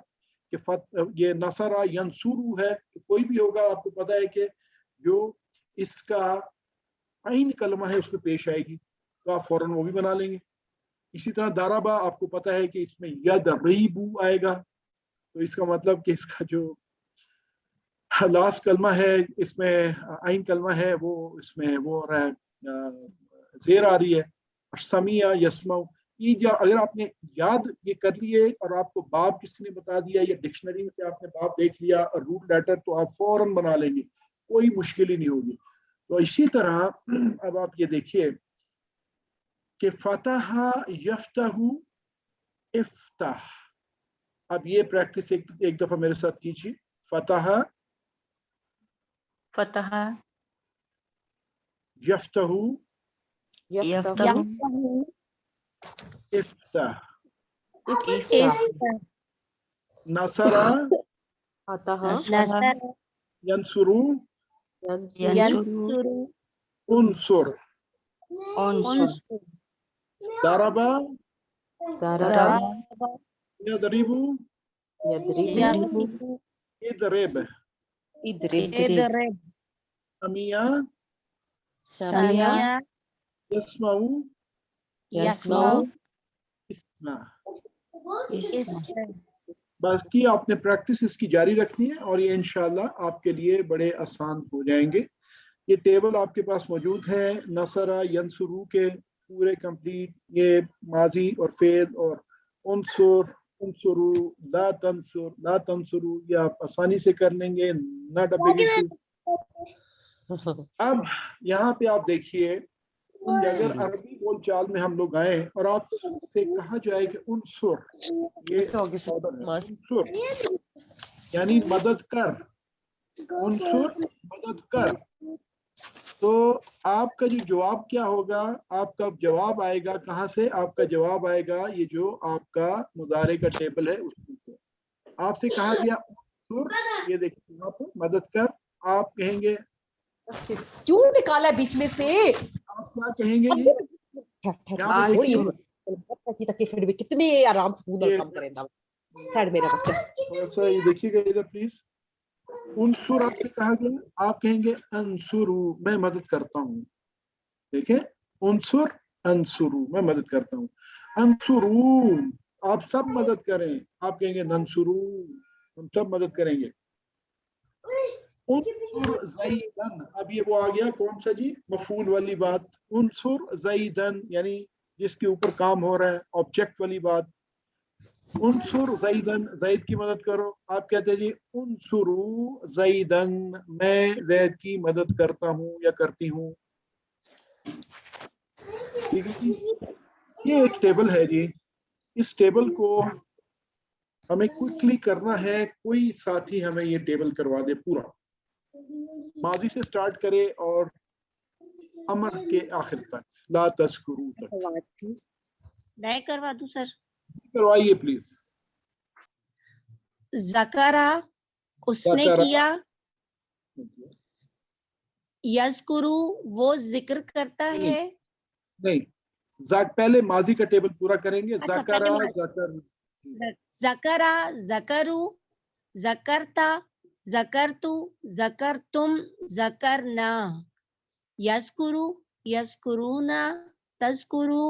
کہ یہ نصر ینصر ہے، کوئی بھی ہوگا آپ کو پتا ہے کہ جو اس کا عین کلمہ ہے اس میں پیش آئے گی تو آپ فوراً وہ بھی بنا لیں گے. اسی طرح دارابا آپ کو پتا ہے کہ اس میں یضرب آئے گا، تو اس کا مطلب کہ اس کا جو لاسٹ کلمہ ہے اس میں عین کلمہ ہے وہ اس میں وہ ہو رہا ہے، زیر آ رہی ہے. اور سمیع یسمع، یہ اگر آپ نے یاد یہ کر لیے اور آپ کو باب کسی نے بتا دیا یا ڈکشنری میں سے آپ نے باب دیکھ لیا اور روٹ لیٹر، تو آپ فوراً بنا لیں گے، کوئی مشکل ہی نہیں ہوگی. تو اسی طرح اب آپ یہ دیکھیے کہ فتح یفتح افتح. اب یہ پریکٹس ایک دفعہ میرے ساتھ کیجیے. فتح فتح یفتح یفتح افتح. افتح، نصر نصر ینصر ینصر انصر. انصر ضرب ضرب یضرب یضرب اضرب. اضرب، سمیع سمیع یسمع یسمع، اسمع. اسمع. باقی آپ نے پریکٹس اس کی جاری رکھنی ہے اور یہ انشاءاللہ آپ کے لیے بڑے آسان ہو جائیں گے. یہ ٹیبل آپ کے پاس موجود ہے نصر ینصر کے پورے کمپلیٹ، یہ ماضی اور فعل اور انصر انصرو، لا تنصر لا تنصرو، یہ آپ آسانی سے کر لیں گے، نہ ڈبے کی अब यहाँ पे आप देखिए कि अगर अरबी बोल चाल में हम लोग आए और आपसे कहा जाए कि उनसुर, ये ऑर्डर है, उनसुर यानी मदद कर, उनसुर मदद कर, तो आपका जो जवाब क्या होगा, आपका जवाब आएगा कहाँ से, आपका जवाब आएगा ये जो आपका मुजारे का टेबल है उसमें से। आपसे कहा गया उनसुर, ये देखिए यहाँ पे मदद कर, आप कहेंगे, क्यों निकाला बीच में से? आप क्या कहेंगे जी? यहाँ पे देखिए, तक फिर भी कितने आराम से पूरा ये- काम करेगा साइड मेरा बच्चा। थोड़ा सा ये देखिएगा इधर प्लीज। उनसुर आपसे कहा गया, आप कहेंगे अंसुरु, मैं मदद करता हूँ। देखें, उनसुर अंसुरु, मैं मदद करता हूँ। अंसुरु, आप सब मदद करें, आप कहेंगे नंसुरु, हम सब मदद करेंगे। उनसुर ज़ैदन, अब ये वो आ गया कौन सा जी, मफूल वाली बात। उनसुर ज़ैदन यानी जिसके ऊपर काम हो रहा है, ऑब्जेक्ट वाली बात। उनसुर ज़ैदन, ज़ैद की मदद करो, आप कहते हैं जी उनसुरु ज़ैदन, मैं ज़ैद की मदद करता हूँ या करती हूँ। ठीक है जी, ये एक टेबल है जी, इस टेबल को हमें क्विकली करना है, कोई साथी हमें ये टेबल करवा दे पूरा, माजी से स्टार्ट करे और अमर के आखिर तक, ला तस्कुरू तक। मैं करवा दूं सर? करवाइए प्लीज। ज़करा, उसने ज़करा, किया। यज़कुरु, वो जिक्र करता है। नहीं, पहले माजी का टेबल पूरा करेंगे। अच्छा, ज़करा, पहले ज़कर, ज़करा, ज़करु, ज़करता, ज़करतु, ज़करतुम, ज़करना। यज़कुरु, यज़कुरूना, तज़कुरु,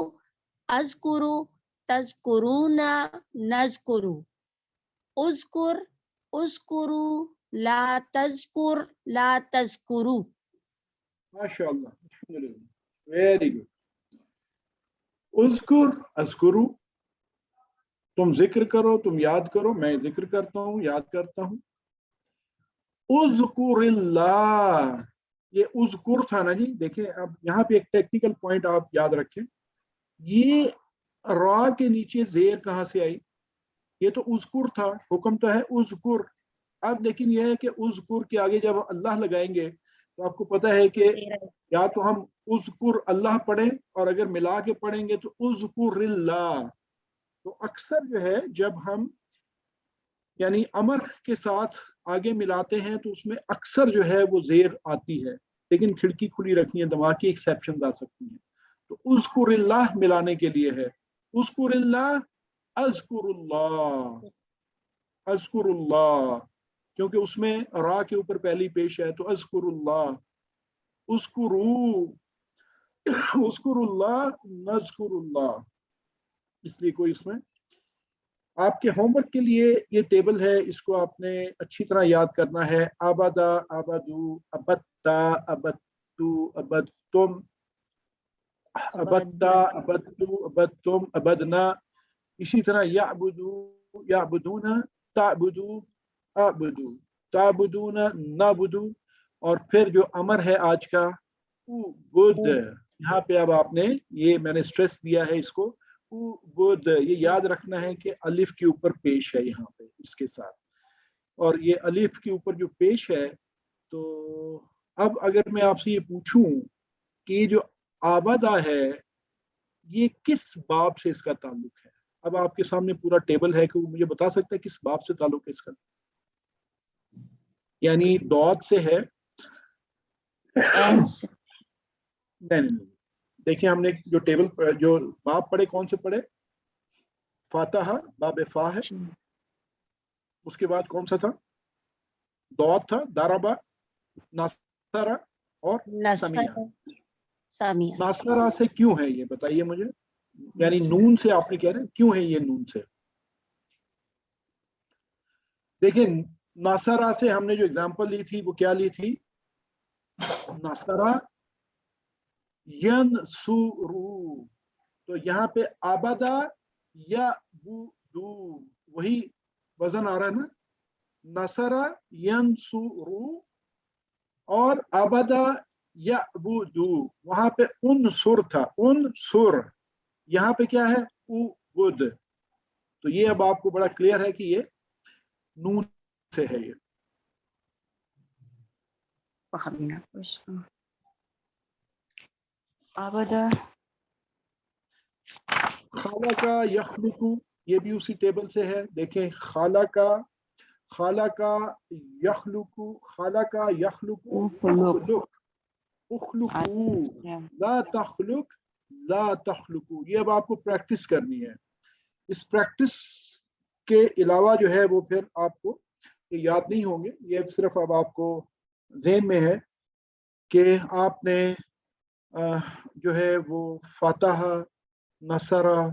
अज़कुरु, तज़कुरूना, नज़कुरु। उज़कुर, उज़कुरु, ला तज़कुर, ला तज़कुरु। माशाअल्लाह, वेरी गुड। उज़कुर, अज़कुरु, तुम जिक्र करो, तुम याद करो, मैं जिक्र करता हूँ, याद करता हूँ। उज़कुरिल्लाह, ये उज़कुर था ना जी, देखिए अब यहाँ पे एक टेक्निकल पॉइंट आप याद रखें, ये रा के नीचे जेर कहाँ से आई, ये तो उज़कुर था, हुक्म तो है उज़कुर। अब लेकिन यह है कि उज़कुर के आगे जब अल्लाह लगाएंगे तो आपको पता है कि या तो हम उज़कुर अल्लाह पढ़ें और अगर मिला के पढ़ेंगे तो उज़कुरिल्लाह। तो अक्सर जो है जब हम यानी अमर के साथ आगे मिलाते हैं तो उसमें अक्सर जो है वो जेर आती है, लेकिन खिड़की खुली रखनी है, दिमाग की एक्सेप्शन आ सकती हैं। तो उज़कुरिल्लाह मिलाने के लिए है उज़कुरिल्लाह, अज़कुरुल्लाह, अज़कुरुल्लाह, क्योंकि उसमें रा के ऊपर पहली पेश है, तो अज़कुरुल्लाह, उज़कुरू, उज़कुरुल्लाह, नज़कुरुल्लाह, इसलिए कोई इसमें आपके होमवर्क के लिए ये टेबल है, इसको आपने अच्छी तरह याद करना है। आबादा, आबादू, अबत्ता, अबत्तू, अबत्तुम, अबत्ता, अबत्तू, अबत्तुम, अबदना। इसी तरह याबुदू, याबुदूना, ताबुदू, आबुदू, ताबुदूना, नाबुदू। और फिर जो अमर है आज का, बुद, यहाँ पे अब आपने ये मैंने स्ट्रेस दिया है इसको, बुद, ये याद रखना है कि अलिफ के ऊपर पेश है यहाँ पे इसके साथ, और ये अलिफ के ऊपर जो पेश है। तो अब अगर मैं आपसे ये पूछूं कि ये जो आबादा है ये किस बाब से इसका ताल्लुक है, अब आपके सामने पूरा टेबल है कि वो मुझे बता सकता है किस बाब से ताल्लुक है इसका, यानी दौद से है। नहीं, देखिए हमने जो टेबल जो बाब पढ़े कौन से पढ़े, फातहा, बाब फा है, उसके बाद कौन सा था, दौद था, दाराबा, नासरा और समिया। सामिया। नासरा से क्यों है ये बताइए मुझे, यानी नून से आपने कह रहे हैं क्यों है ये नून से। देखिए नासरा से हमने जो एग्जांपल ली थी वो क्या ली थी, नासरा यनसुरू, तो यहाँ पे आबादा या बुदू, वही वजन आ रहा है ना, नसरा यनसुरू और अबदा यअबुदु वहां पे उनसुर था, उनसुर, यहाँ पे क्या है उबुद। तो ये अब आपको बड़ा क्लियर है कि ये नून से है। ये खाला का यखलुकु ये भी उसी टेबल से है। देखें खाला का यखलुकु, खाला का यखलुकु उखलुक, उखलुकु ला तखलुक, ला तखलुकु। ये अब आपको प्रैक्टिस करनी है। इस प्रैक्टिस के अलावा जो है वो फिर आपको ये याद नहीं होंगे। ये सिर्फ अब आपको ज़हन में है कि आपने जो है वो फातहा, नसरा,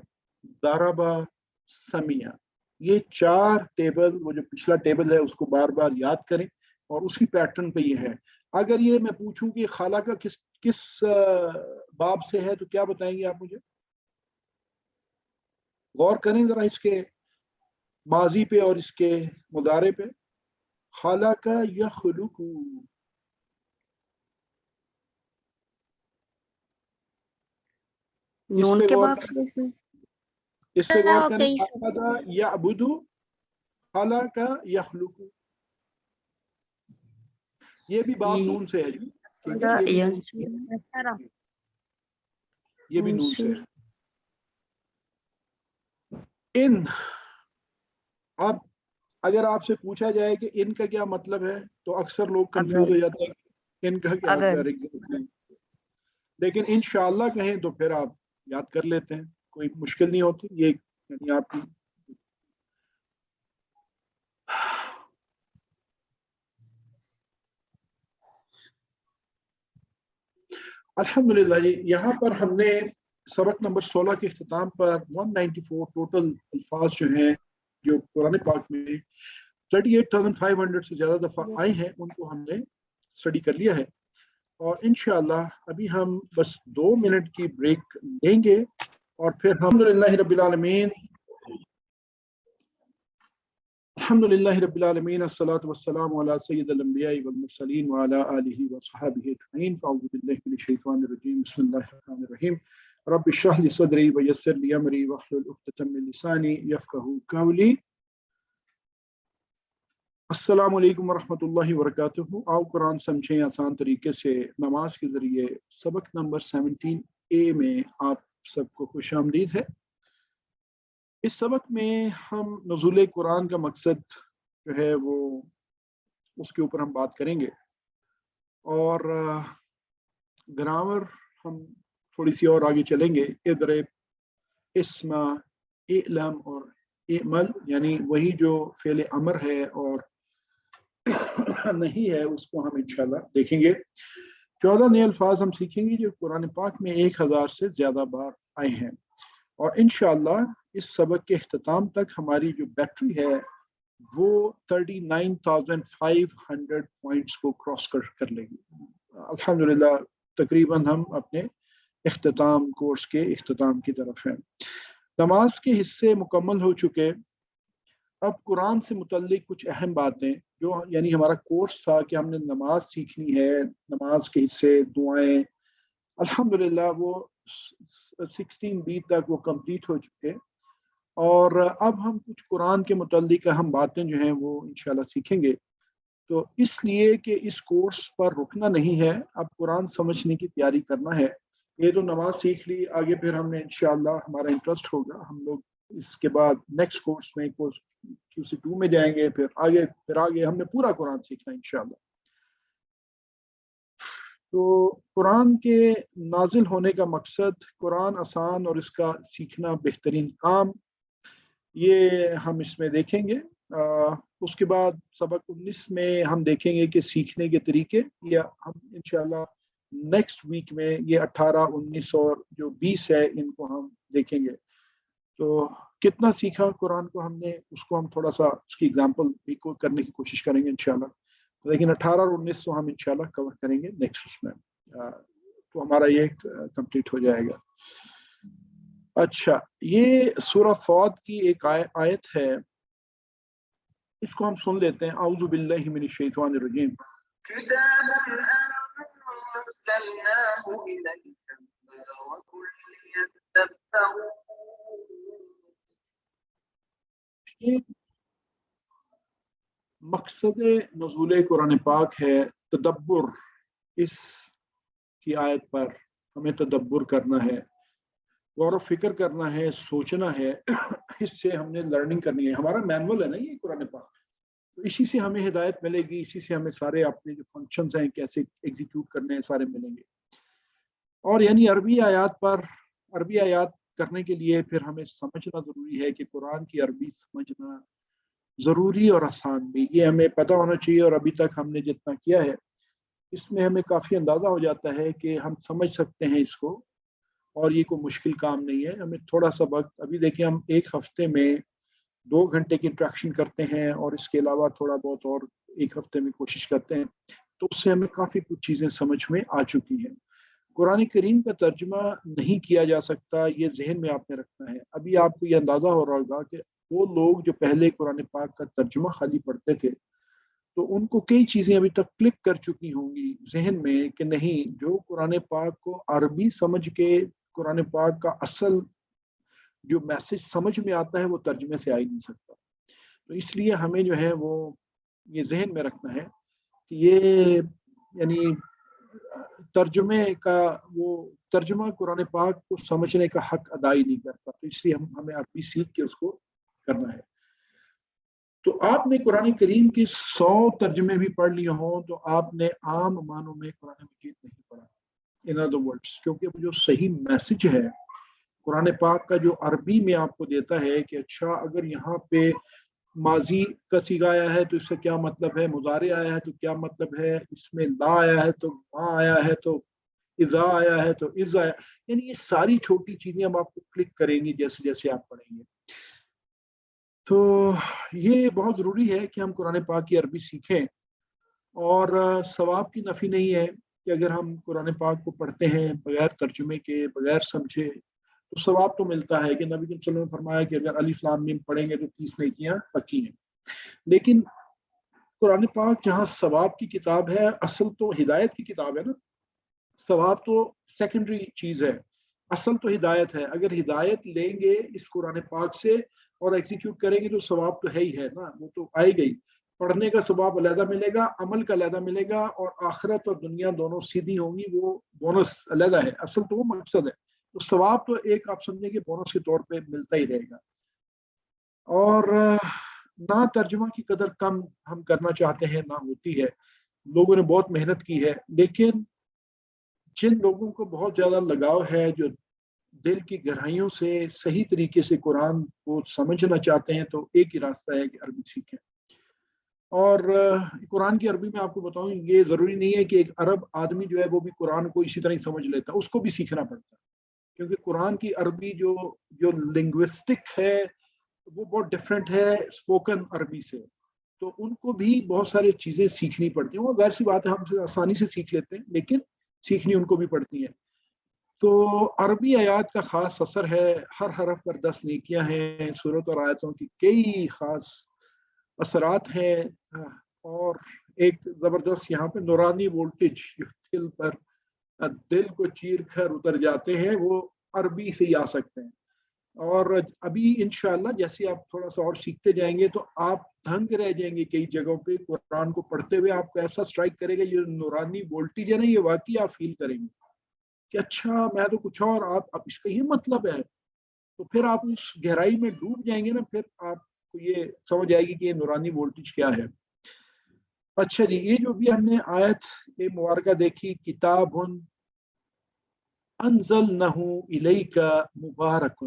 दारबा, समिया, ये 4 टेबल, वो जो पिछला टेबल है उसको बार बार याद करें और उसी पैटर्न पे ये है। अगर ये मैं पूछूं कि खाला का किस बाब से है तो क्या बताएंगे आप मुझे? गौर करें जरा इसके माजी पे और इसके मुदारे पे। खाला का यखलुकु, नून के बाप इस पे गौर करें। Okay, अबदा यअबुदु, खाला का यखलुकु, ये भी बाप नून से है जी, ठीक है? ये भी नून से है। इन, अब अगर आपसे पूछा जाए कि इनका क्या मतलब है तो अक्सर लोग कंफ्यूज हो जाते हैं, इनका क्या मतलब है। लेकिन इंशाअल्लाह कहें तो फिर आप याद कर लेते हैं, कोई मुश्किल नहीं होती। ये यानी आपकी अल्हम्दुलिल्लाह जी। यहाँ पर हमने सबक नंबर 16 के इख्तिताम पर 194 टोटल अल्फाज जो हैं जो कुरान पाक में 38,500 से ज़्यादा दफ़ा आए हैं उनको हमने स्टडी कर लिया है। और इंशाअल्लाह अभी हम बस 2 मिनट की ब्रेक लेंगे और फिर अल्हम्दुलिल्लाहि रब्बिल आलमीन, अल्हम्दुलिल्लाहि रब्बिल आलमीन, अस्सलातु वस्सलामु अला सय्यिदिल अंबिया'i वल मुरसलीन व अला आलिहि व अस्हाबिहि अजमईन। फ़अऊज़ु बिल्लाहि मिनश शैतानिर रजीम। बिस्मिल्लाहिर रहमानिर रहीम। रब्बि इश्रह लि सदरी व यस्सिर लि अमरी वहलुल उक़दतम मिन लिसानी यफ़क़हू क़ौली। अस्सलामु अलैकुम वरहमतुल्लाहि वबरकातुहू। आओ कुरान समझें आसान तरीके से नमाज के ज़रिए। सबक नंबर 17A में आप सबको खुशामदीद है। इस सबक में हम नुज़ूल कुरान का मकसद जो है वो उसके ऊपर हम बात करेंगे और ग्रामर हम थोड़ी सी और आगे चलेंगे। इदरिब, इस्मा, इलम और इमल, यानी वही जो फ़ेल अमर है और नहीं है उसको हम इंशाल्लाह देखेंगे। 14 नए अल्फाज हम सीखेंगे जो कुरान पाक में 1000 से ज़्यादा बार आए हैं और इंशाल्लाह इस सबक के इख्तिताम तक हमारी जो बैटरी है वो 39,500 पॉइंट्स को क्रॉस कर लेगी। अल्हम्दुलिल्लाह तकरीबन हम अपने इख्तिताम कोर्स के इख्तिताम की तरफ हैं। नमाज के हिस्से मुकम्मल हो चुके। अब कुरान से मुतल्लिक कुछ अहम बातें जो यानी हमारा कोर्स था कि हमने नमाज सीखनी है, नमाज के हिस्से, दुआएं, अल्हम्दुलिल्लाह वो 16B तक वो कंप्लीट हो चुके और अब हम कुछ कुरान के मुतल्लिक अहम बातें जो हैं वो इंशाल्लाह सीखेंगे। तो इसलिए कि इस कोर्स पर रुकना नहीं है, अब कुरान समझने की तैयारी करना है। ये तो नमाज सीख ली, आगे फिर हमने इंशाल्लाह हमारा इंटरेस्ट होगा, हम लोग इसके बाद नेक्स्ट कोर्स में कोर्स QC2 में जाएंगे, फिर आगे हमने पूरा कुरान सीखना इंशाल्लाह। तो कुरान के नाजिल होने का मकसद कुरान आसान और इसका सीखना बेहतरीन काम, ये हम इसमें देखेंगे। उसके बाद सबक 19 में हम देखेंगे कि सीखने के तरीके, या हम इंशाल्लाह नेक्स्ट वीक में ये 18, 19 और जो 20 है इनको हम देखेंगे। तो कितना सीखा कुरान को हमने, उसको हम थोड़ा सा उसकी एग्जांपल भी करने की कोशिश करेंगे इंशाल्लाह। लेकिन 18 और 19 तो हम इंशाल्लाह कवर करेंगे नेक्स्ट उसमें, तो हमारा ये कंप्लीट हो जाएगा। अच्छा, ये सूरह सौद की एक आयत है, इसको हम सुन लेते हैं। औज़ु बिल्लाहि मिनश शैतानिर रजीम। كتاب أنزلناه إليك مبارك ليدبروا یہ مقصد نزول قرآن پاک ہے تدبر. اس کی آیت پر ہمیں تدبر کرنا ہے، غور و فکر کرنا ہے، سوچنا ہے. اس سے ہم نے لرننگ کرنی ہے. ہمارا مینول ہے نا یہ قرآن پاک، تو اسی سے ہمیں ہدایت ملے گی، اسی سے ہمیں سارے اپنے جو فنکشنز ہیں کیسے ایگزیکیوٹ کرنے ہیں سارے ملیں گے. اور یعنی عربی آیات کرنے کے لیے پھر ہمیں سمجھنا ضروری ہے کہ قرآن کی عربی سمجھنا ضروری اور آسان بھی، یہ ہمیں پتہ ہونا چاہیے. اور ابھی تک ہم نے جتنا کیا ہے اس میں ہمیں کافی اندازہ ہو جاتا ہے کہ ہم سمجھ سکتے ہیں اس کو، اور یہ کوئی مشکل کام نہیں ہے. ہمیں تھوڑا سا وقت، ابھی دیکھیں ہم ایک ہفتے میں 2 گھنٹے کی انٹریکشن کرتے ہیں اور اس کے علاوہ تھوڑا بہت اور ایک ہفتے میں کوشش کرتے ہیں، تو اس سے ہمیں کافی کچھ چیزیں سمجھ میں آ چکی ہیں. قرآن کریم کا ترجمہ نہیں کیا جا سکتا، یہ ذہن میں آپ نے رکھنا ہے. ابھی آپ کو یہ اندازہ ہو رہا ہوگا کہ وہ لوگ جو پہلے قرآن پاک کا ترجمہ خالی پڑھتے تھے تو ان کو کئی چیزیں ابھی تک کلک کر چکی ہوں گی ذہن میں کہ نہیں، جو قرآن پاک کو عربی سمجھ کے قرآن پاک کا اصل جو میسج سمجھ میں آتا ہے وہ ترجمے سے آ ہی نہیں سکتا. تو اس لیے ہمیں جو ہے وہ یہ ذہن میں رکھنا ہے کہ یہ یعنی ترجمہ قرآن پاک کو سمجھنے کا حق ادا ہی نہیں کرتا. تو اس لیے ہمیں عربی سیکھ کے اس کو کرنا ہے. تو آپ نے قرآن کریم کے 100 ترجمے بھی پڑھ لیے ہوں تو آپ نے عام معنوں میں قرآن مجید نہیں پڑھا. ان ادر ورڈس، کیونکہ جو صحیح میسج ہے قرآن پاک کا جو عربی میں آپ کو دیتا ہے کہ اچھا اگر یہاں پہ ماضی کا صیغہ آیا ہے تو اس سے کیا مطلب ہے، مضارع آیا ہے تو کیا مطلب ہے، اس میں لا آیا ہے تو ما آیا ہے تو اذا آیا ہے تو از آیا، یعنی یہ ساری چھوٹی چیزیں ہم آپ کو کلک کریں گی جیسے جیسے آپ پڑھیں گے. تو یہ بہت ضروری ہے کہ ہم قرآن پاک کی عربی سیکھیں. اور ثواب کی نفی نہیں ہے کہ اگر ہم قرآن پاک کو پڑھتے ہیں بغیر ترجمے کے، بغیر سمجھے، تو ثواب تو ملتا ہے کہ نبی صلی اللہ علیہ وسلم نے فرمایا کہ اگر الف لام میم پڑھیں گے تو 30 نیکیاں پکی ہیں. لیکن قرآن پاک جہاں ثواب کی کتاب ہے، اصل تو ہدایت کی کتاب ہے نا. ثواب تو سیکنڈری چیز ہے، اصل تو ہدایت ہے. اگر ہدایت لیں گے اس قرآن پاک سے اور ایگزیکیوٹ کریں گے تو ثواب تو ہے ہی ہے نا، وہ تو آئے گئی. پڑھنے کا ثواب علیحدہ ملے گا، عمل کا علیحدہ ملے گا، اور آخرت اور دنیا دونوں سیدھی ہوں گی، وہ بونس علیحدہ ہے. اصل تو وہ مقصد ہے. تو ثواب تو ایک آپ سمجھیں کہ بونس کے طور پہ ملتا ہی رہے گا. اور نہ ترجمہ کی قدر کم ہم کرنا چاہتے ہیں نہ ہوتی ہے. لوگوں نے بہت محنت کی ہے، لیکن جن لوگوں کو بہت زیادہ لگاؤ ہے، جو دل کی گہرائیوں سے صحیح طریقے سے قرآن کو سمجھنا چاہتے ہیں، تو ایک ہی راستہ ہے کہ عربی سیکھیں. اور قرآن کی عربی میں آپ کو بتاؤں، یہ ضروری نہیں ہے کہ ایک عرب آدمی جو ہے وہ بھی قرآن کو اسی طرح ہی سمجھ لیتا، اس کو بھی سیکھنا پڑتا ہے. کیونکہ قرآن کی عربی جو لنگوسٹک ہے وہ بہت ڈفرینٹ ہے اسپوکن عربی سے. تو ان کو بھی بہت ساری چیزیں سیکھنی پڑتی ہیں. وہ ظاہر سی بات ہے ہم سے آسانی سے سیکھ لیتے ہیں، لیکن سیکھنی ان کو بھی پڑتی ہیں. تو عربی آیات کا خاص اثر ہے، ہر حرف پر 10 نیکیاں ہیں. سورت اور آیتوں کی کئی خاص اثرات ہیں، اور ایک زبردست یہاں پہ نورانی وولٹیج دل پر، دل کو چیر کر اتر جاتے ہیں، وہ عربی سے ہی آ سکتے ہیں. اور ابھی انشاءاللہ جیسے آپ تھوڑا سا اور سیکھتے جائیں گے تو آپ دھنگ رہ جائیں گے. کئی جگہوں پہ قرآن کو پڑھتے ہوئے آپ کو ایسا سٹرائک کرے گا، یہ نورانی وولٹیج ہے نا، یہ واقعی آپ فیل کریں گے کہ اچھا میں تو کچھ اور، آپ اس کا یہ مطلب ہے. تو پھر آپ اس گہرائی میں ڈوب جائیں گے نا، پھر آپ کو یہ سمجھ آئے گی کہ یہ نورانی وولٹیج کیا ہے. اچھا جی، یہ جو بھی ہم نے آیت مبارکہ دیکھی، کتاب انزلنہ الیک مبارک،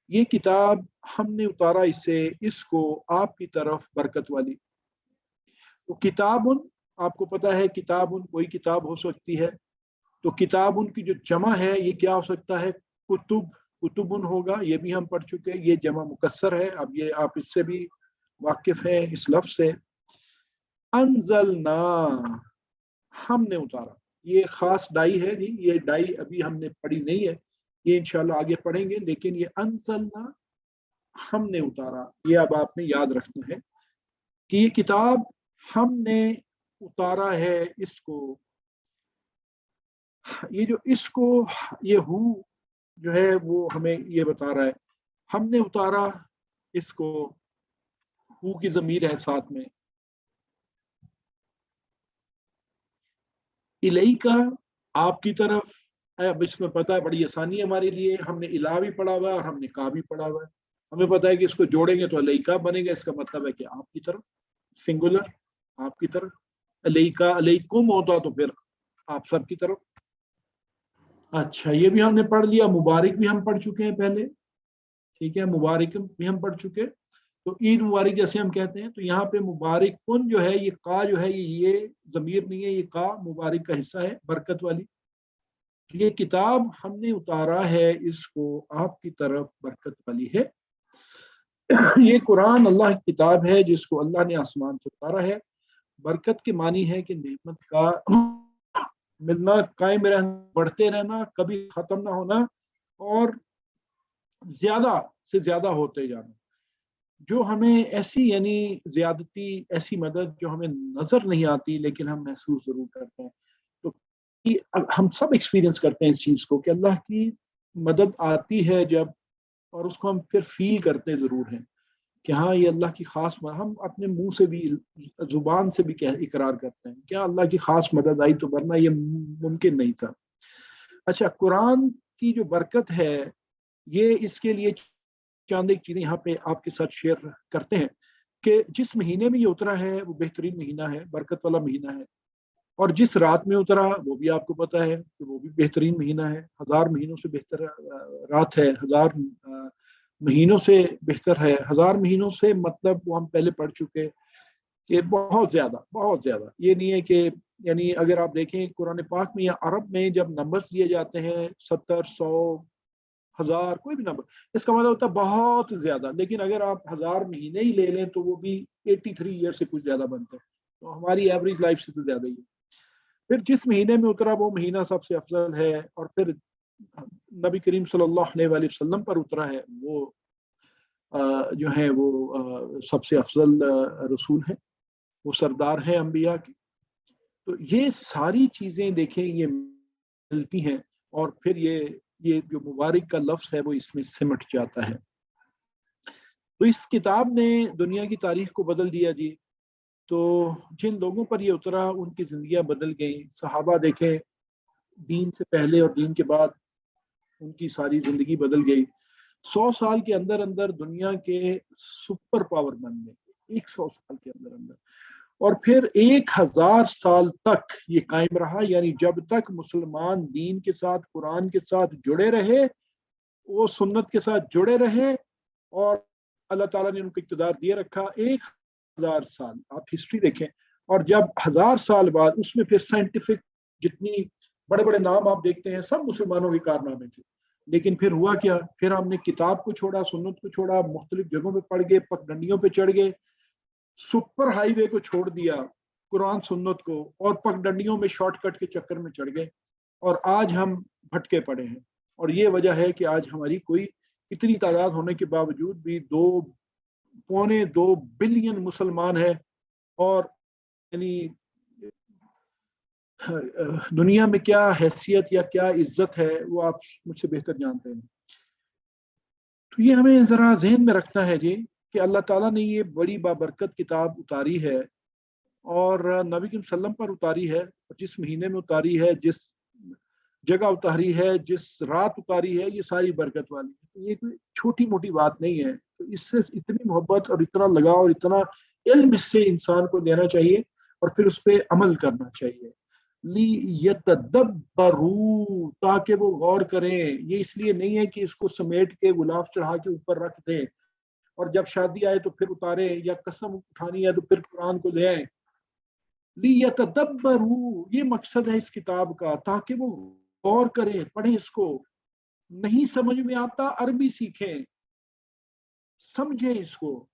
یہ کتاب ہم نے اتارا اس کو آپ کی طرف برکت والی. تو کتاب آپ کو پتا ہے کتاب کوئی کتاب ہو سکتی ہے، تو کتاب کی جو جمع ہے یہ کیا ہو سکتا ہے، کتب ہوگا. یہ بھی ہم پڑھ چکے، یہ جمع مکسر ہے. اب یہ آپ اس سے بھی واقف ہیں اس لفظ سے. انزلنا، ہم نے اتارا، یہ خاص ڈائی ہے جی، یہ ڈائی ابھی ہم نے پڑھی نہیں ہے، یہ انشاءاللہ آگے پڑھیں گے. لیکن یہ انزلنا، ہم نے اتارا، یہ اب آپ نے یاد رکھنا ہے کہ یہ کتاب ہم نے उतारा है इसको, ये जो इसको, ये हु जो है वो हमें ये बता रहा है, हमने उतारा इसको, हु की ज़मीर है साथ में। इलैका आपकी तरफ, अब इसमें पता है बड़ी आसानी है हमारे लिए, हमने इला भी पढ़ा हुआ है और हमने का भी पढ़ा हुआ है। हमें पता है कि इसको जोड़ेंगे तो अलैका बनेगा, इसका मतलब है कि आपकी तरफ, सिंगुलर आपकी तरफ। अलैका अलैकुम होता तो फिर आप सब की तरफ। अच्छा, ये भी हमने पढ़ लिया। मुबारक भी हम पढ़ चुके हैं पहले, ठीक है, मुबारक भी हम पढ़ चुके। तो ईद मुबारक जैसे हम कहते हैं, तो यहाँ पे मुबारक कुन जो है, ये का जो है ये जमीर नहीं है, ये का मुबारक का हिस्सा है, बरकत वाली। ये किताब हमने उतारा है इसको आपकी तरफ, बरकत वाली है। ये कुरान अल्लाह की किताब है जिसको अल्लाह ने आसमान से उतारा है। बरकत के मानी है कि नेमत का मिलना, कायम रहना, बढ़ते रहना, कभी खत्म ना होना और ज्यादा से ज्यादा होते जाना। जो हमें ऐसी यानी ज्यादती, ऐसी मदद जो हमें नजर नहीं आती लेकिन हम महसूस जरूर करते हैं, तो हम सब एक्सपीरियंस करते हैं इस चीज को कि अल्लाह की मदद आती है जब, और उसको हम फिर फील करते जरूर हैं कि हाँ ये अल्लाह की खास मदद, हम अपने मुंह से भी, जुबान से भी इकरार करते हैं क्या अल्लाह की खास मदद आई, तो वरना ये मुमकिन नहीं था। अच्छा, कुरान की जो बरकत है, ये इसके लिए चंद एक चीजें यहाँ पे आपके साथ शेयर करते हैं कि जिस महीने में ये उतरा है वो बेहतरीन महीना है, बरकत वाला महीना है। और जिस रात में उतरा वो भी आपको पता है कि वो भी बेहतरीन महीना है, 1000 महीनों से बेहतर रात है, 1000 महीनों से बेहतर है। 1000 महीनों से मतलब वो हम पहले पढ़ चुके कि बहुत ज्यादा, बहुत ज्यादा। ये नहीं है कि, यानी अगर आप देखें कुरान पाक में या अरब में जब नंबर्स दिए जाते हैं 70, 100, 1000, कोई भी नंबर, इसका मतलब होता है बहुत ज्यादा। लेकिन अगर आप 1000 महीने ही ले लें तो वो भी 83 ईयर से कुछ ज्यादा बनते हैं, तो हमारी एवरेज लाइफ से तो ज्यादा ही है। फिर जिस महीने में उतरा वो महीना सबसे अफजल है, और फिर नबी करीम सल्लल्लाहु अलैहि वसल्लम पर उतरा है, वो जो है वो सबसे अफजल रसूल है, वो सरदार है अंबिया की। तो ये सारी चीजें देखें ये मिलती हैं, और फिर ये जो मुबारक का लफ्ज है वो इसमें सिमट जाता है। तो इस किताब ने दुनिया की तारीख को बदल दिया जी। तो जिन लोगों पर ये उतरा उनकी जिंदगियां बदल गई। सहाबा देखें, दीन से पहले और दीन के बाद उनकी सारी जिंदगी बदल गई। 100 साल के अंदर अंदर दुनिया के सुपर पावर बन गए, 100 साल के अंदर अंदर। और फिर 1000 साल तक ये कायम रहा, यानी जब तक मुसलमान दीन के साथ, कुरान के साथ जुड़े रहे, वो सुन्नत के साथ जुड़े रहे, और अल्लाह ताला ने उनको इक़्तिदार दिए रखा 1000 साल। आप हिस्ट्री देखें, और जब 1000 साल बाद उसमें फिर साइंटिफिक जितनी बड़े बड़े नाम आप देखते हैं सब मुसलमानों के कारनामे थे। लेकिन फिर हुआ क्या, फिर हमने किताब को छोड़ा, सुन्नत को छोड़ा, मुख्तलिफ जगहों पे पढ़ गए, पगडंडियों पे चढ़ गए, सुपर हाईवे को छोड़ दिया, कुरान सुन्नत को, और पगडंडियों में शॉर्टकट के चक्कर में चढ़ गए, और आज हम भटके पड़े हैं। और ये वजह है कि आज हमारी कोई इतनी तादाद होने के बावजूद भी 2.25 बिलियन मुसलमान है, और यानी दुनिया में क्या हैसियत या क्या इज्जत है वो आप मुझसे बेहतर जानते हैं। तो ये हमें जरा जहन में रखना है जी कि अल्लाह ताला ने ये बड़ी बाबरकत किताब उतारी है, और नबी के सल्लम पर उतारी है, और जिस महीने में उतारी है, जिस जगह उतारी है, जिस रात उतारी है, ये सारी बरकत वाली है। ये कोई छोटी मोटी बात नहीं है। तो इससे इतनी मोहब्बत और इतना लगाव और इतना इल्म इससे इंसान को लेना चाहिए, और फिर उस पर अमल करना चाहिए। लियतदब्बरू, ताकि वो गौर करें। ये इसलिए नहीं है कि इसको समेट के गुलाब चढ़ा के ऊपर रख दें, और जब शादी आए तो फिर उतारे, या कसम उठानी है तो फिर कुरान को ले आए। लियतदब्बरू, ये मकसद है इस किताब का, ताकि वो गौर करें, पढ़ें इसको। नहीं समझ में आता, अरबी सीखें, समझें इसको,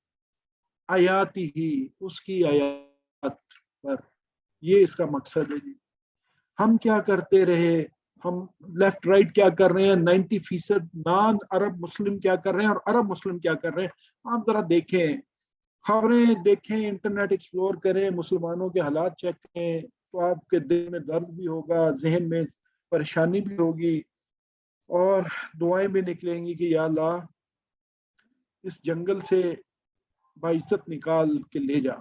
आयाती ही, उसकी आयात पर। ये इसका मकसद है जी। हम क्या करते रहे, हम लेफ्ट राइट क्या कर रहे हैं, 90% नॉन अरब मुस्लिम क्या कर रहे हैं, और अरब मुस्लिम क्या कर रहे हैं। आप जरा देखें खबरें देखें, इंटरनेट एक्सप्लोर करें, मुसलमानों के हालात चेक करें, तो आपके दिल में दर्द भी होगा, जहन में परेशानी भी होगी, और दुआएं भी निकलेंगी कि या अल्लाह इस जंगल से बाइज्जत निकाल के ले जा।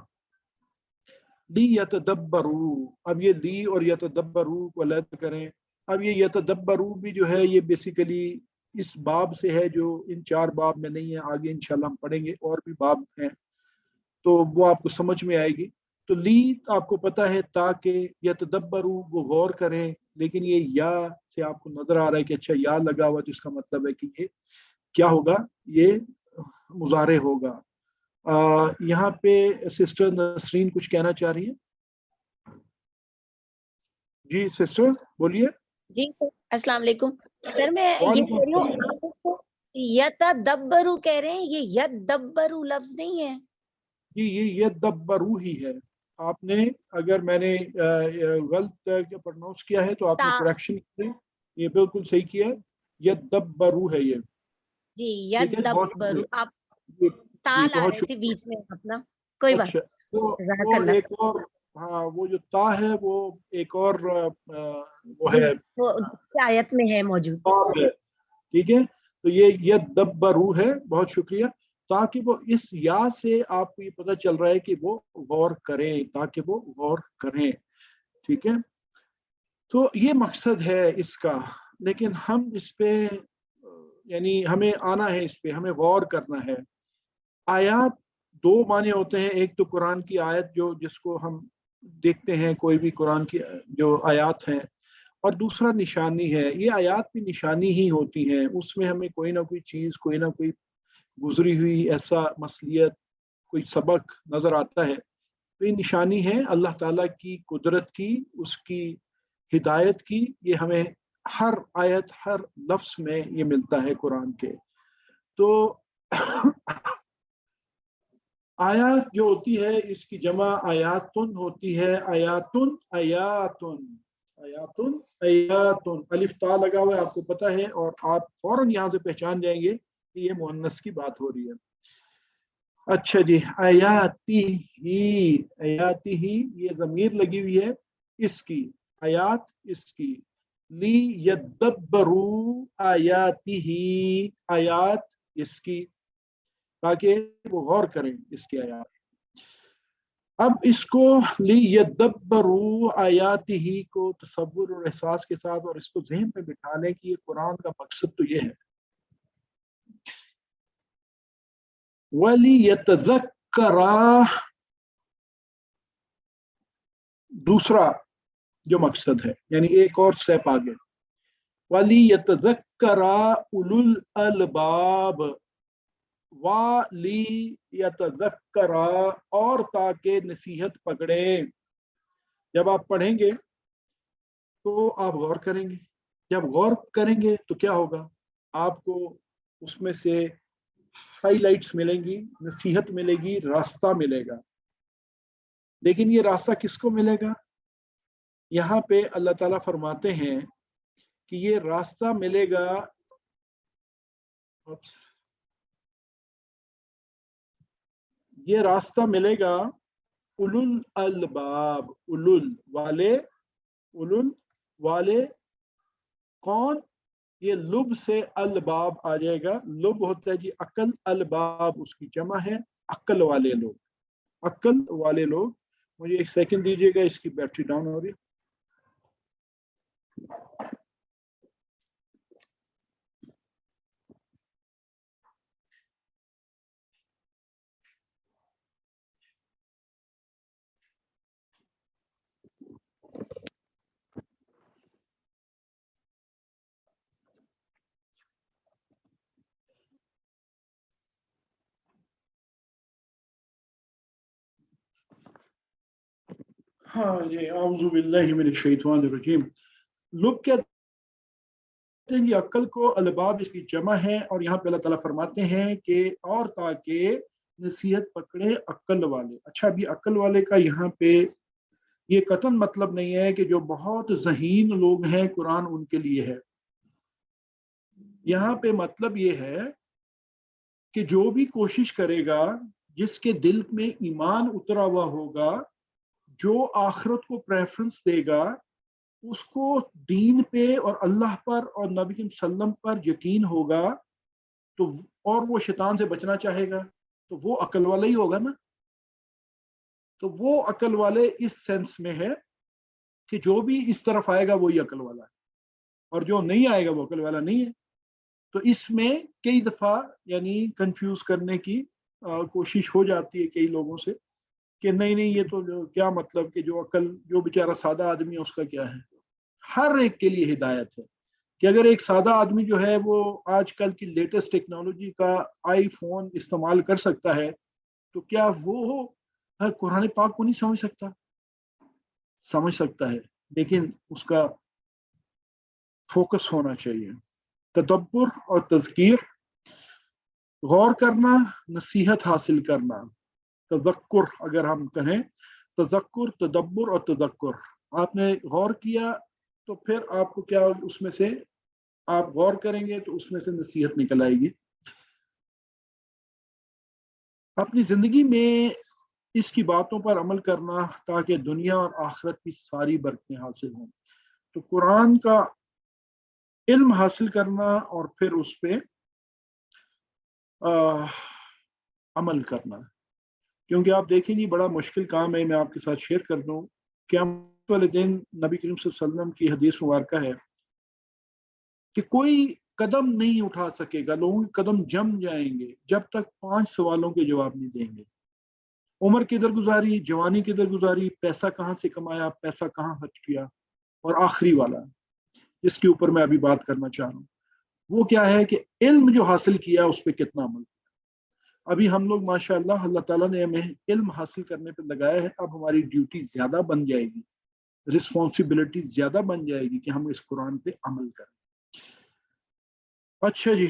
ली यतदब्बरू, अब ये ली और यतदब्बरू को अलग करें। अब ये यतदब्बरू भी जो है ये बेसिकली इस बाब से है जो इन 4 बाब में नहीं है, आगे इंशाल्लाह हम पढ़ेंगे, और भी बाब हैं तो वो आपको समझ में आएगी। तो ली आपको पता है ताकि यतदब्बरू वो गौर करें, लेकिन ये या से आपको नजर आ रहा है कि अच्छा या लगा हुआ, तो इसका मतलब है कि ये क्या होगा, ये मुजारे होगा। यहाँ पे सिस्टर नसरीन कुछ कहना चाह रही है। जी सिस्टर बोलिए। जी सर, अस्सलाम वालेकुम सर। मैं ये वालेकुम कह रही हूँ, आप इसको यतदब्बरू कह रहे हैं, ये यतदब्बरू लफ्ज नहीं है। जी ये यतदब्बरू ही है। आपने, अगर मैंने गलत प्रोनाउंस किया है तो आपने ता करेक्शन किया, ये बिल्कुल सही किया है, यतदब्बरू है ये। जी ठीक है, बहुत यतदब्बरू, शुक्रिया। आप जी ता ला बहुत रहे थे शुक्रिया। बीच में अपना, कोई बात। अच्छा, तो जज़ाकल्लाह। एक और, हाँ वो जो ता है वो एक और वो जी है, वो दूसरी आयत में है मौजूद। बाब है। ठीक है, तो ये यदब्बरू है, बहुत शुक्रिया। ताकि वो इस या से आपको ये पता चल रहा है कि वो गौर करें, ताकि वो गौर करें। ठीक है, तो ये मकसद है इसका, लेकिन हम इस पे यानी हमें आना है, इस पे हमें गौर करना है। आयात 2 माने होते हैं, एक तो कुरान की आयत जो जिसको हम देखते हैं, कोई भी कुरान की जो आयात हैं, और दूसरा निशानी है। ये आयात भी निशानी ही होती हैं, उसमें हमें कोई ना कोई चीज़, कोई ना कोई गुजरी हुई ऐसा मसलियत, कोई सबक नज़र आता है। तो ये निशानी है अल्लाह ताला की कुदरत की, उसकी हिदायत की। ये हमें हर आयत, हर लफ्स में ये मिलता है कुरान के। तो आयत जो होती है इसकी जमा आयातुन होती है। आयातुन आयातुन आयातुन आयातुन, अलिफ ता लगा हुआ है, आपको पता है, और आप फौरन यहाँ से पहचान जाएंगे कि ये मुअन्नस की बात हो रही है। अच्छा जी, आयाती ही ये जमीर लगी हुई है इसकी, आयात इसकी। ली यदब्बरू आयाती ही, आयात इसकी, ताकि वो गौर करें इसकी आयात। अब इसको ली यदब्बरू आयाती ही को तसव्वुर और एहसास के साथ, और इसको ज़हन में बिठा लें कि ये कुरान का मकसद तो ये है। वली यतज़क्करा, दूसरा जो मकसद है, यानी एक और स्टेप आगे। वली यतज़क्करा उलुल अलबाब, वाली यतज़क्करा, और ताकि नसीहत पकड़े। जब आप पढ़ेंगे तो आप गौर करेंगे, जब गौर करेंगे तो क्या होगा, आपको उसमें से हाइलाइट्स मिलेंगी, नसीहत मिलेगी, रास्ता मिलेगा। लेकिन ये रास्ता किसको मिलेगा? यहाँ पे अल्लाह ताला फरमाते हैं कि ये रास्ता मिलेगा, ये रास्ता मिलेगा उलुल अलबाब, उलुल वाले, उलुल वाले कौन? ये लुब से अलबाब आ जाएगा। लुब होता है जी अकल, अलबाब उसकी जमा है, अक्ल वाले लोग, अक्ल वाले लोग। मुझे एक सेकंड दीजिएगा, इसकी बैटरी डाउन हो रही है। हाँ, ये औज़ु बिल्लाहि मिनश शैतानिर रजीम। लुब क्या ये अक्ल को, अलबाब इसकी जमा है, और यहाँ पे अल्लाह ताला फरमाते हैं कि और ताकि नसीहत पकड़े अक्ल वाले। अच्छा, अभी अक्ल वाले का यहाँ पे ये कतन मतलब नहीं है कि जो बहुत ज़हीन लोग हैं कुरान उनके लिए है। यहाँ पे मतलब ये है कि जो भी कोशिश करेगा जिसके दिल में ईमान उतरा हुआ होगा, जो आखिरत को प्रेफरेंस देगा, उसको दीन पे और अल्लाह पर और नबी के सल्लम पर यकीन होगा, तो और वो शैतान से बचना चाहेगा, तो वो अकल वाला ही होगा ना। तो वो अकल वाले इस सेंस में है कि जो भी इस तरफ आएगा वही अकल वाला है, और जो नहीं आएगा वो अकल वाला नहीं है। तो इसमें कई दफा यानी कंफ्यूज करने की कोशिश हो जाती है कई लोगों से कि नहीं नहीं, ये तो क्या मतलब कि जो अकल, जो बेचारा सादा आदमी है उसका क्या है। हर एक के लिए हिदायत है कि अगर एक सादा आदमी जो है वो आजकल की लेटेस्ट टेक्नोलॉजी का आईफोन इस्तेमाल कर सकता है, तो क्या वो कुरान पाक को नहीं समझ सकता? समझ सकता है, लेकिन उसका फोकस होना चाहिए। तदब्बुर और तज़कीर, गौर करना, नसीहत हासिल करना। तज़क्कुर अगर हम कहें, तज़क्कुर, तदब्बुर और तज़क्कुर, आपने गौर किया तो फिर आपको क्या, उसमें से आप गौर करेंगे तो उसमें से नसीहत निकल आएगी। अपनी जिंदगी में इसकी बातों पर अमल करना ताकि दुनिया और आखिरत की सारी बरकतें हासिल हों। तो कुरान का इल्म हासिल करना और फिर उस पर अमल करना, क्योंकि आप देखेंगे बड़ा मुश्किल काम है। मैं आपके साथ शेयर कर दूं, क़यामत वाले दिन नबी करीम सल्लल्लाहु अलैहि वसल्लम की हदीस मुबारक है कि कोई कदम नहीं उठा सकेगा, लोगों के कदम जम जाएंगे जब तक 5 सवालों के जवाब नहीं देंगे। उम्र किधर गुजारी, जवानी किधर गुजारी, पैसा कहाँ से कमाया, पैसा कहाँ खर्च किया, और आखिरी वाला जिसके ऊपर मैं अभी बात करना चाह रहा हूँ वो क्या है कि इल्म जो हासिल किया उस पर कितना अमल। अभी हम लोग माशाअल्लाह अल्लाह ताला ने हमें इल्म हासिल करने पे लगाया है, अब हमारी ड्यूटी ज्यादा बन जाएगी, रिस्पॉन्सिबिलिटी ज्यादा बन जाएगी कि हम इस कुरान पे अमल करें। अच्छा जी,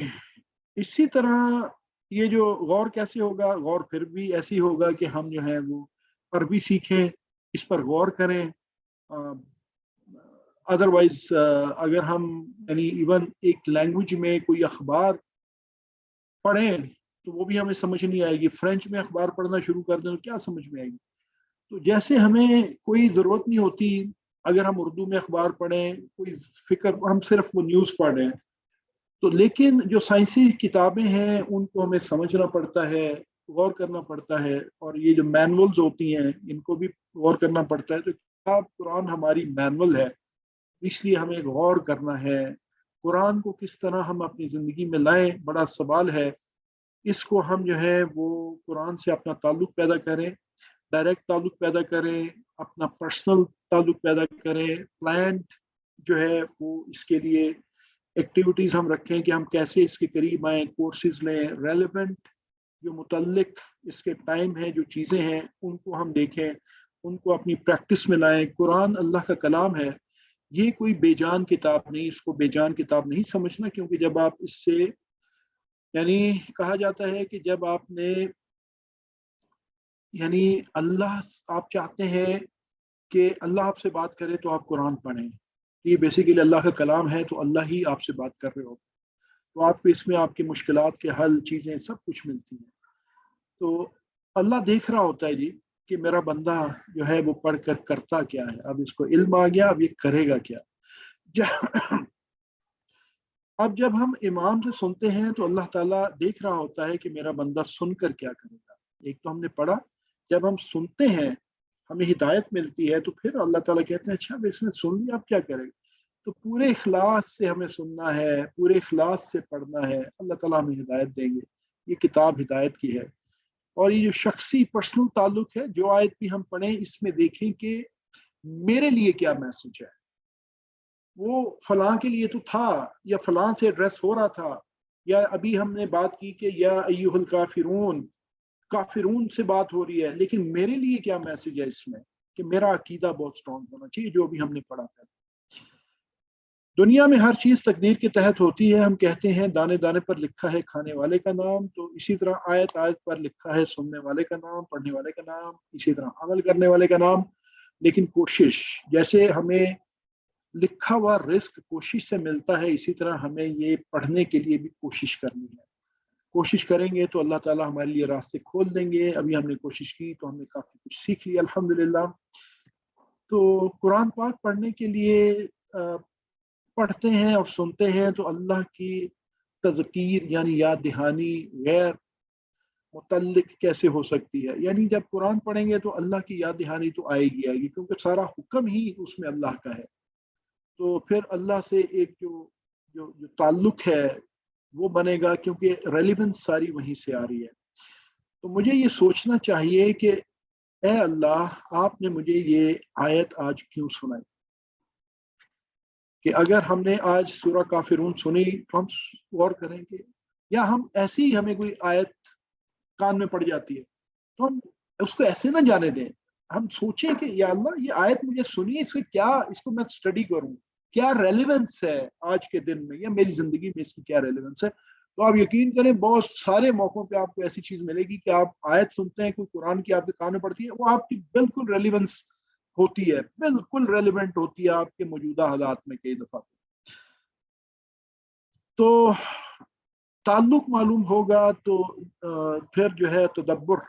इसी तरह ये जो गौर कैसे होगा, गौर फिर भी ऐसी होगा कि हम जो है वो अरबी सीखें, इस पर गौर करें। अदरवाइज अगर हम यानी इवन एक लैंग्वेज में कोई अखबार पढ़ें तो वो भी हमें समझ नहीं आएगी। फ्रेंच में अखबार पढ़ना शुरू कर दें तो क्या समझ में आएगी। तो जैसे हमें कोई ज़रूरत नहीं होती अगर हम उर्दू में अखबार पढ़ें, कोई फिक्र, हम सिर्फ वो न्यूज़ पढ़ रहे हैं, तो लेकिन जो साइंसी किताबें हैं उनको हमें समझना पड़ता है, गौर करना पड़ता है, और ये जो मैनुअल्स होती हैं इनको भी गौर करना पड़ता है। तो किताब कुरान हमारी मैनुअल है, इसलिए हमें गौर करना है। कुरान को किस तरह हम अपनी ज़िंदगी में लाएं, बड़ा सवाल है। इसको हम जो है वो कुरान से अपना ताल्लुक़ पैदा करें, डायरेक्ट ताल्लुक़ पैदा करें, अपना पर्सनल ताल्लुक़ पैदा करें, प्लान जो है वो इसके लिए एक्टिविटीज़ हम रखें कि हम कैसे इसके करीब आएँ, कोर्सेज लें, रेलेवेंट जो मुतल्लिक इसके टाइम है, जो चीज़ें हैं उनको हम देखें, उनको अपनी प्रैक्टिस में लाएं। कुरान अल्लाह का कलाम है, ये कोई बेजान किताब नहीं, इसको बेजान किताब नहीं समझना, क्योंकि जब आप इससे यानी कहा जाता है कि जब आपने यानी अल्लाह, आप चाहते हैं कि अल्लाह आपसे बात करे तो आप कुरान पढ़ें, ये बेसिकली अल्लाह का कलाम है, तो अल्लाह ही आपसे बात कर रहे हो, तो आपको इसमें आपकी मुश्किलात के हल, चीज़ें सब कुछ मिलती हैं। तो अल्लाह देख रहा होता है जी कि मेरा बंदा जो है वो पढ़ कर करता क्या है, अब इसको इल्म आ गया, अब ये करेगा क्या। अब जब हम इमाम से सुनते हैं तो अल्लाह ताला देख रहा होता है कि मेरा बंदा सुनकर क्या करेगा। एक तो हमने पढ़ा, जब हम सुनते हैं हमें हिदायत मिलती है, तो फिर अल्लाह ताला कहते हैं अच्छा अब इसने सुन लिया, अब क्या करेगा। तो पूरे इखलास से हमें सुनना है, पूरे इखलास से पढ़ना है, अल्लाह ताला हमें हिदायत देंगे। ये किताब हिदायत की है। और ये जो शख्सी पर्सनल ताल्लुक है, जो आयत भी हम पढ़ें इसमें देखें कि मेरे लिए क्या मैसेज है। वो फलां के लिए तो था, या फलां से एड्रेस हो रहा था, या अभी हमने बात की कि या अय्युहल काफिरून, काफिरून से बात हो रही है, लेकिन मेरे लिए क्या मैसेज है इसमें कि मेरा अकीदा बहुत स्ट्रांग होना चाहिए, जो भी हमने पढ़ा था। दुनिया में हर चीज तकदीर के तहत होती है। हम कहते हैं दाने दाने पर लिखा है खाने वाले का नाम, तो इसी तरह आयत आयत पर लिखा है सुनने वाले का नाम, पढ़ने वाले का नाम, इसी तरह अमल करने वाले का नाम। लेकिन कोशिश, जैसे हमें लिखा हुआ रिस्क कोशिश से मिलता है, इसी तरह हमें ये पढ़ने के लिए भी कोशिश करनी है। कोशिश करेंगे तो अल्लाह ताला हमारे लिए रास्ते खोल देंगे। अभी हमने कोशिश की तो हमने काफ़ी कुछ सीख लिया अल्हम्दुलिल्लाह। तो कुरान पाक पढ़ने के लिए पढ़ते हैं और सुनते हैं तो अल्लाह की तज़कीर यानी याद दहानी गैर मुतल्लिक कैसे हो सकती है। यानी जब कुरान पढ़ेंगे तो अल्लाह की याद दहानी तो आएगी आएगी, क्योंकि सारा हुक्म ही उसमें अल्लाह का है। तो फिर अल्लाह से एक जो जो जो ताल्लुक है वो बनेगा, क्योंकि रेलिवेंस सारी वहीं से आ रही है। तो मुझे ये सोचना चाहिए कि ए अल्लाह, आपने मुझे ये आयत आज क्यों सुनाई। कि अगर हमने आज सूरह काफिरून सुनी तो हम गौर करेंगे, या हम ऐसी ही हमें कोई आयत कान में पड़ जाती है तो हम उसको ऐसे ना जाने दें। हम सोचें कि या अल्लाह, ये आयत मुझे सुनी है, इसका क्या, इसको मैं स्टडी करूं, क्या रेलेवेंस है आज के दिन में या मेरी जिंदगी में इसकी क्या रेलेवेंस है। तो आप यकीन करें बहुत सारे मौकों पे आपको ऐसी चीज मिलेगी कि आप आयत सुनते हैं, कोई कुरान की आपके कान में पड़ती है, वो आपकी बिल्कुल रेलिवेंस होती है, बिल्कुल रेलिवेंट होती है आपके मौजूदा हालात में कई दफा। तो ताल्लुक मालूम होगा तो फिर जो है तदब्बर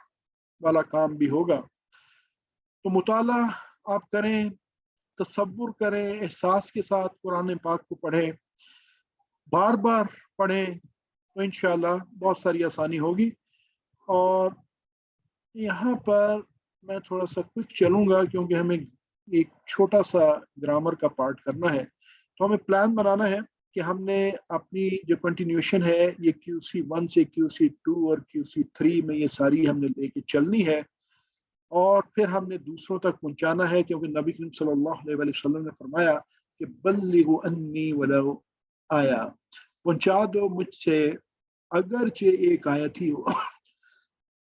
वाला काम भी होगा। तो मुताला आप करें, तसव्वुर करें, एहसास के साथ कुरान पाक को पढ़ें, बार बार पढ़ें तो इंशाअल्लाह बहुत सारी आसानी होगी। और यहाँ पर मैं थोड़ा सा क्विक चलूँगा क्योंकि हमें एक छोटा सा ग्रामर का पार्ट करना है। तो हमें प्लान बनाना है कि हमने अपनी जो कंटिन्यूएशन है ये QC1 से QC2 और QC3 में ये सारी हमने लेके चलनी है, और फिर हमने दूसरों तक पहुंचाना है, क्योंकि नबी करीम सल्लल्लाहु अलैहि वसल्लम ने फरमाया कि बल्लिगु अन्नी वलौ आया, पहुंचा दो मुझसे अगरचे एक आयत ही हो।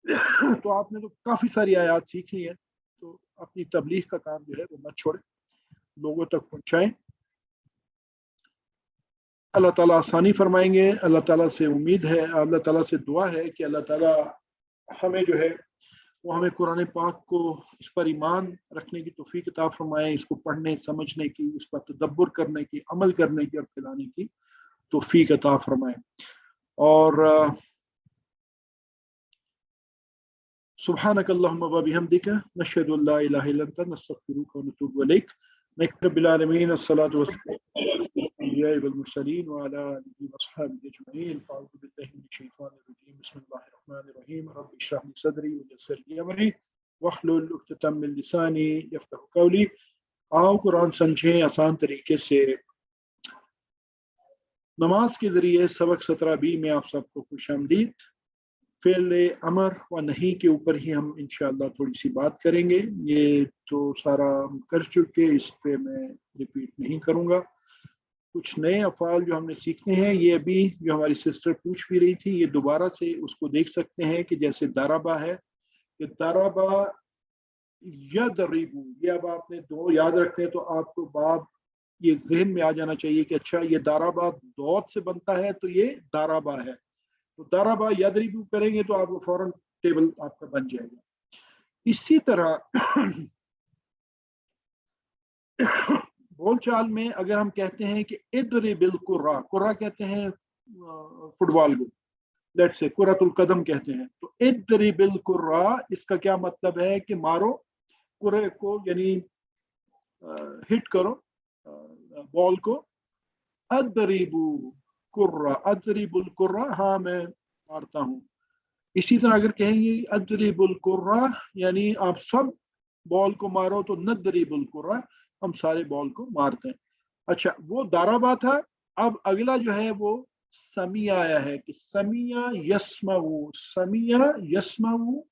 तो आपने तो काफ़ी सारी आयत सीख ली है, तो अपनी तबलीग का काम जो है वो मत छोड़ें, लोगों तक पहुंचाएं। अल्लाह ताला आसानी फरमाएंगे। अल्लाह ताला से उम्मीद है, अल्लाह ताला से दुआ है कि अल्लाह ताला हमें जो है वो हमें कुरान पाक को इस पर ईमान रखने की तौफीक अता फरमाए, इसको पढ़ने समझने की, इस पर तदब्बर करने की, अमल करने की और फैलाने की तौफीक अता फरमाए। और सुब्हानक अल्लाहुम्मा व बिहम्दिका नशहदु अल्ला इलाहा इल्ला अंता नस्तगफिरुका व नतूबु इलैक। रब्बिल आलमीन अस्सलातु वस्सलामु वल मुरसलीन व अला आलिहि व अस्हाबिहि अजमईन। फ़अऊज़ु बिल्लाहि मिनश शैतानिर रजीम। बिस्मिल्लाहिर रहमानिर रहीम। रब्बि इश्रह ली सदरी व यस्सिर ली अमरी वहलुल उक़दतम मिन लिसानी यफ़क़हू क़ौली। आओ कुरान समझें आसान तरीके से। नमाज के जरिए सबक 17B में आप सबको खुशामदीद। फ़ेल अमर व नहीं के ऊपर ही हम इंशाअल्लाह थोड़ी सी बात करेंगे। ये तो सारा हम कर चुके, इस पे मैं रिपीट नहीं करूँगा। कुछ नए अफ़ाल जो हमने सीखने हैं, ये अभी जो हमारी सिस्टर पूछ भी रही थी, ये दोबारा से उसको देख सकते हैं कि जैसे दाराबा है, कि दाराबा यदरिबु, ये अब आपने दो याद रखने, तो आपको बाब ये जहन में आ जाना चाहिए कि अच्छा ये दाराबा दौद से बनता है तो ये दाराबा है। तो दाराबा यदरिबु करेंगे तो आपको फौरन टेबल आपका बन जाएगा। इसी तरह बोलचाल में अगर हम कहते हैं कि इद्रिबिल कुर्रा, कुर्रा कहते हैं फुटबॉल को, लेट्स से कुर्रतुल कदम कहते हैं, तो इद्रिबिल कुर्रा इसका क्या मतलब है कि मारो कुर्रे को, यानी हिट करो बॉल को। अद्रिबु कुर्रा, अद्रिबुल कुर्रा, हाँ मैं मारता हूँ। इसी तरह अगर कहेंगे अद्रिबुल कुर्रा यानी आप सब बॉल को मारो, तो नद्रिबुल कुर्रा हम सारे बॉल को मारते हैं। अच्छा, वो दाराबा था। अब अगला जो है वो समिया आया है कि समिया यस्माऊ, समिया यस्माऊ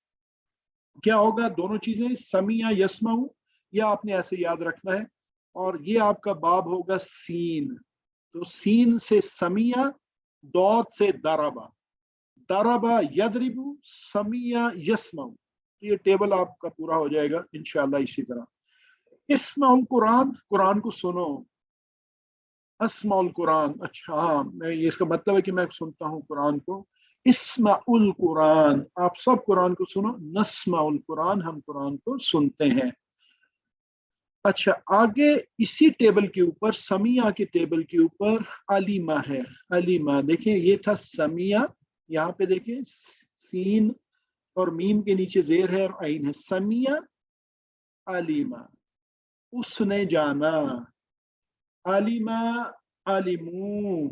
क्या होगा, दोनों चीजें समिया यस्माऊ, यह आपने ऐसे याद रखना है। और ये आपका बाब होगा सीन, तो सीन से समिया, दौद से दाराबा, दाराबा यदरिबु, समिया यस्माऊ। ये टेबल आपका पूरा हो जाएगा इंशाअल्लाह। इसी तरह इस्माउल कुरान, कुरान को सुनो। अस्माउल कुरान, अच्छा हाँ, मैं ये इसका मतलब है कि मैं सुनता हूँ कुरान को। इस्माउल कुरान, आप सब कुरान को सुनो। नस्माउल कुरान, हम कुरान को सुनते हैं। अच्छा, आगे इसी टेबल के ऊपर, समिया के टेबल के ऊपर अलीमा है। अलीमा देखिए, ये था समिया यहाँ पे देखें सीन और मीम के नीचे जेर है और आइन है। समिया अलीमा, उसने जाना। अलीमा अलिमू,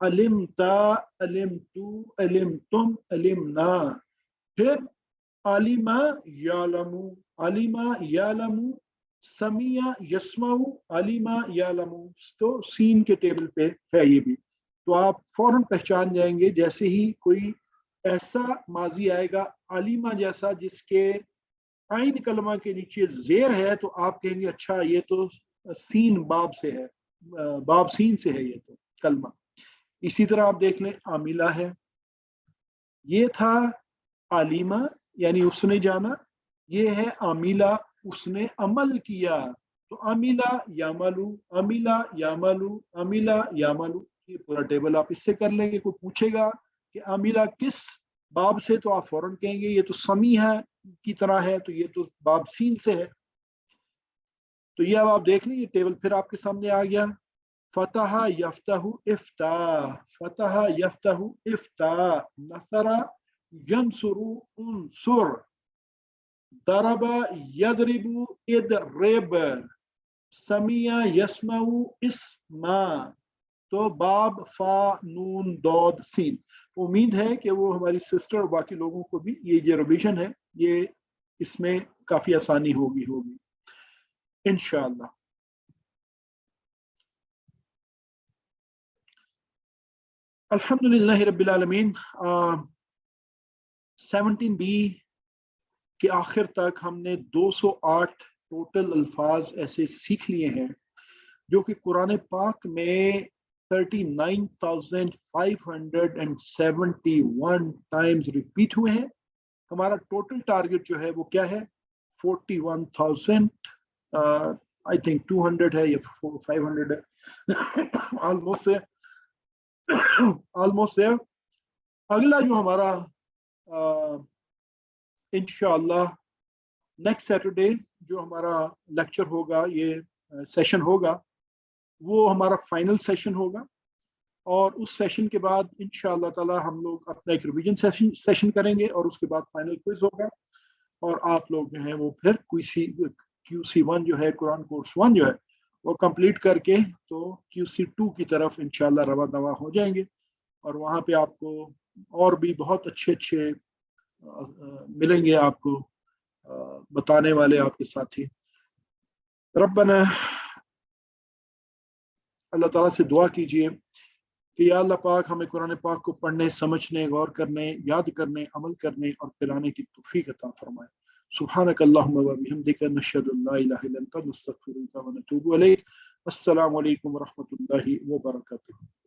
अलिमता अलिमतु अलिमतुम अलिमना। फिर अलिमा यालमू, अलिमा यालमू, समिया यस्माऊ, अलिमा यालमू। तो सीन के टेबल पे है ये भी, तो आप फौरन पहचान जाएंगे जैसे ही कोई ऐसा माजी आएगा अलीमा जैसा जिसके आइन कलमा के नीचे जेर है, तो आप कहेंगे अच्छा ये तो सीन बाब से है, बाब सीन से है ये तो कलमा। इसी तरह आप देख लें आमिला है, ये था आलिमा यानी उसने जाना, ये है आमिला उसने अमल किया। तो अमिला यामलू, अमिला यामलू, अमिला यामलू, ये पूरा टेबल आप इससे कर लेंगे। कोई पूछेगा कि अमिला किस बाब से, तो आप फौरन कहेंगे ये तो समी है की तरह है, तो ये तो बाब सीन से है। तो ये अब आप देख लें, ये टेबल फिर आपके सामने आ गया। फतह यफ्तहु इफ्ता, फतह यफ्तहु इफ्ता, नसरा यंसुरु उनसुर, दरबा यदरिबु इदरिब, समिया यस्माउ इस्मा। तो बाब फा नून दौद सीन। उम्मीद है कि वो हमारी सिस्टर और बाकी लोगों को भी ये जो रिवीजन है ये इसमें काफी आसानी होगी इंशाअल्लाह। अल्हम्दुलिल्लाह रब्बिल आलमीन। 17B के आखिर तक हमने 208 टोटल अल्फाज ऐसे सीख लिए हैं जो कि कुरान पाक में 39,571 टाइम्स रिपीट हुए हैं। हमारा टोटल टारगेट जो है वो क्या है, 41,000 आई थिंक 200 है या 500 है, ऑलमोस्ट है। अगला जो हमारा इंशाअल्लाह नेक्स्ट सैटरडे जो हमारा लेक्चर होगा, ये सेशन होगा, वो हमारा फाइनल सेशन होगा। और उस सेशन के बाद इंशाअल्लाह ताला हम लोग अपना एक रिवीजन सेशन करेंगे और उसके बाद फाइनल क्विज होगा। और आप लोग जो है वो फिर QC1 जो है, कुरान कोर्स 1 जो है वो कंप्लीट करके तो QC2 की तरफ इंशाअल्लाह रवा दवा हो जाएंगे। और वहाँ पे आपको और भी बहुत अच्छे अच्छे मिलेंगे आपको बताने वाले आपके साथी। रब्बना, अल्लाह ताला से दुआ कीजिए कि या अल्लाह पाक हमें कुरान पाक को पढ़ने, समझने, गौर करने, याद करने, अमल करने और फैलाने की तौफीक अता फरमाए। सुब्हानक अल्लाहुम्मा व बिहम्दिका नशहदु अल्ला इलाहा इल्ला अंता नस्तगफिरुका व नतूबु इलैक। अस्सलामु अलैकुम व रहमतुल्लाहि व बरकातुहू।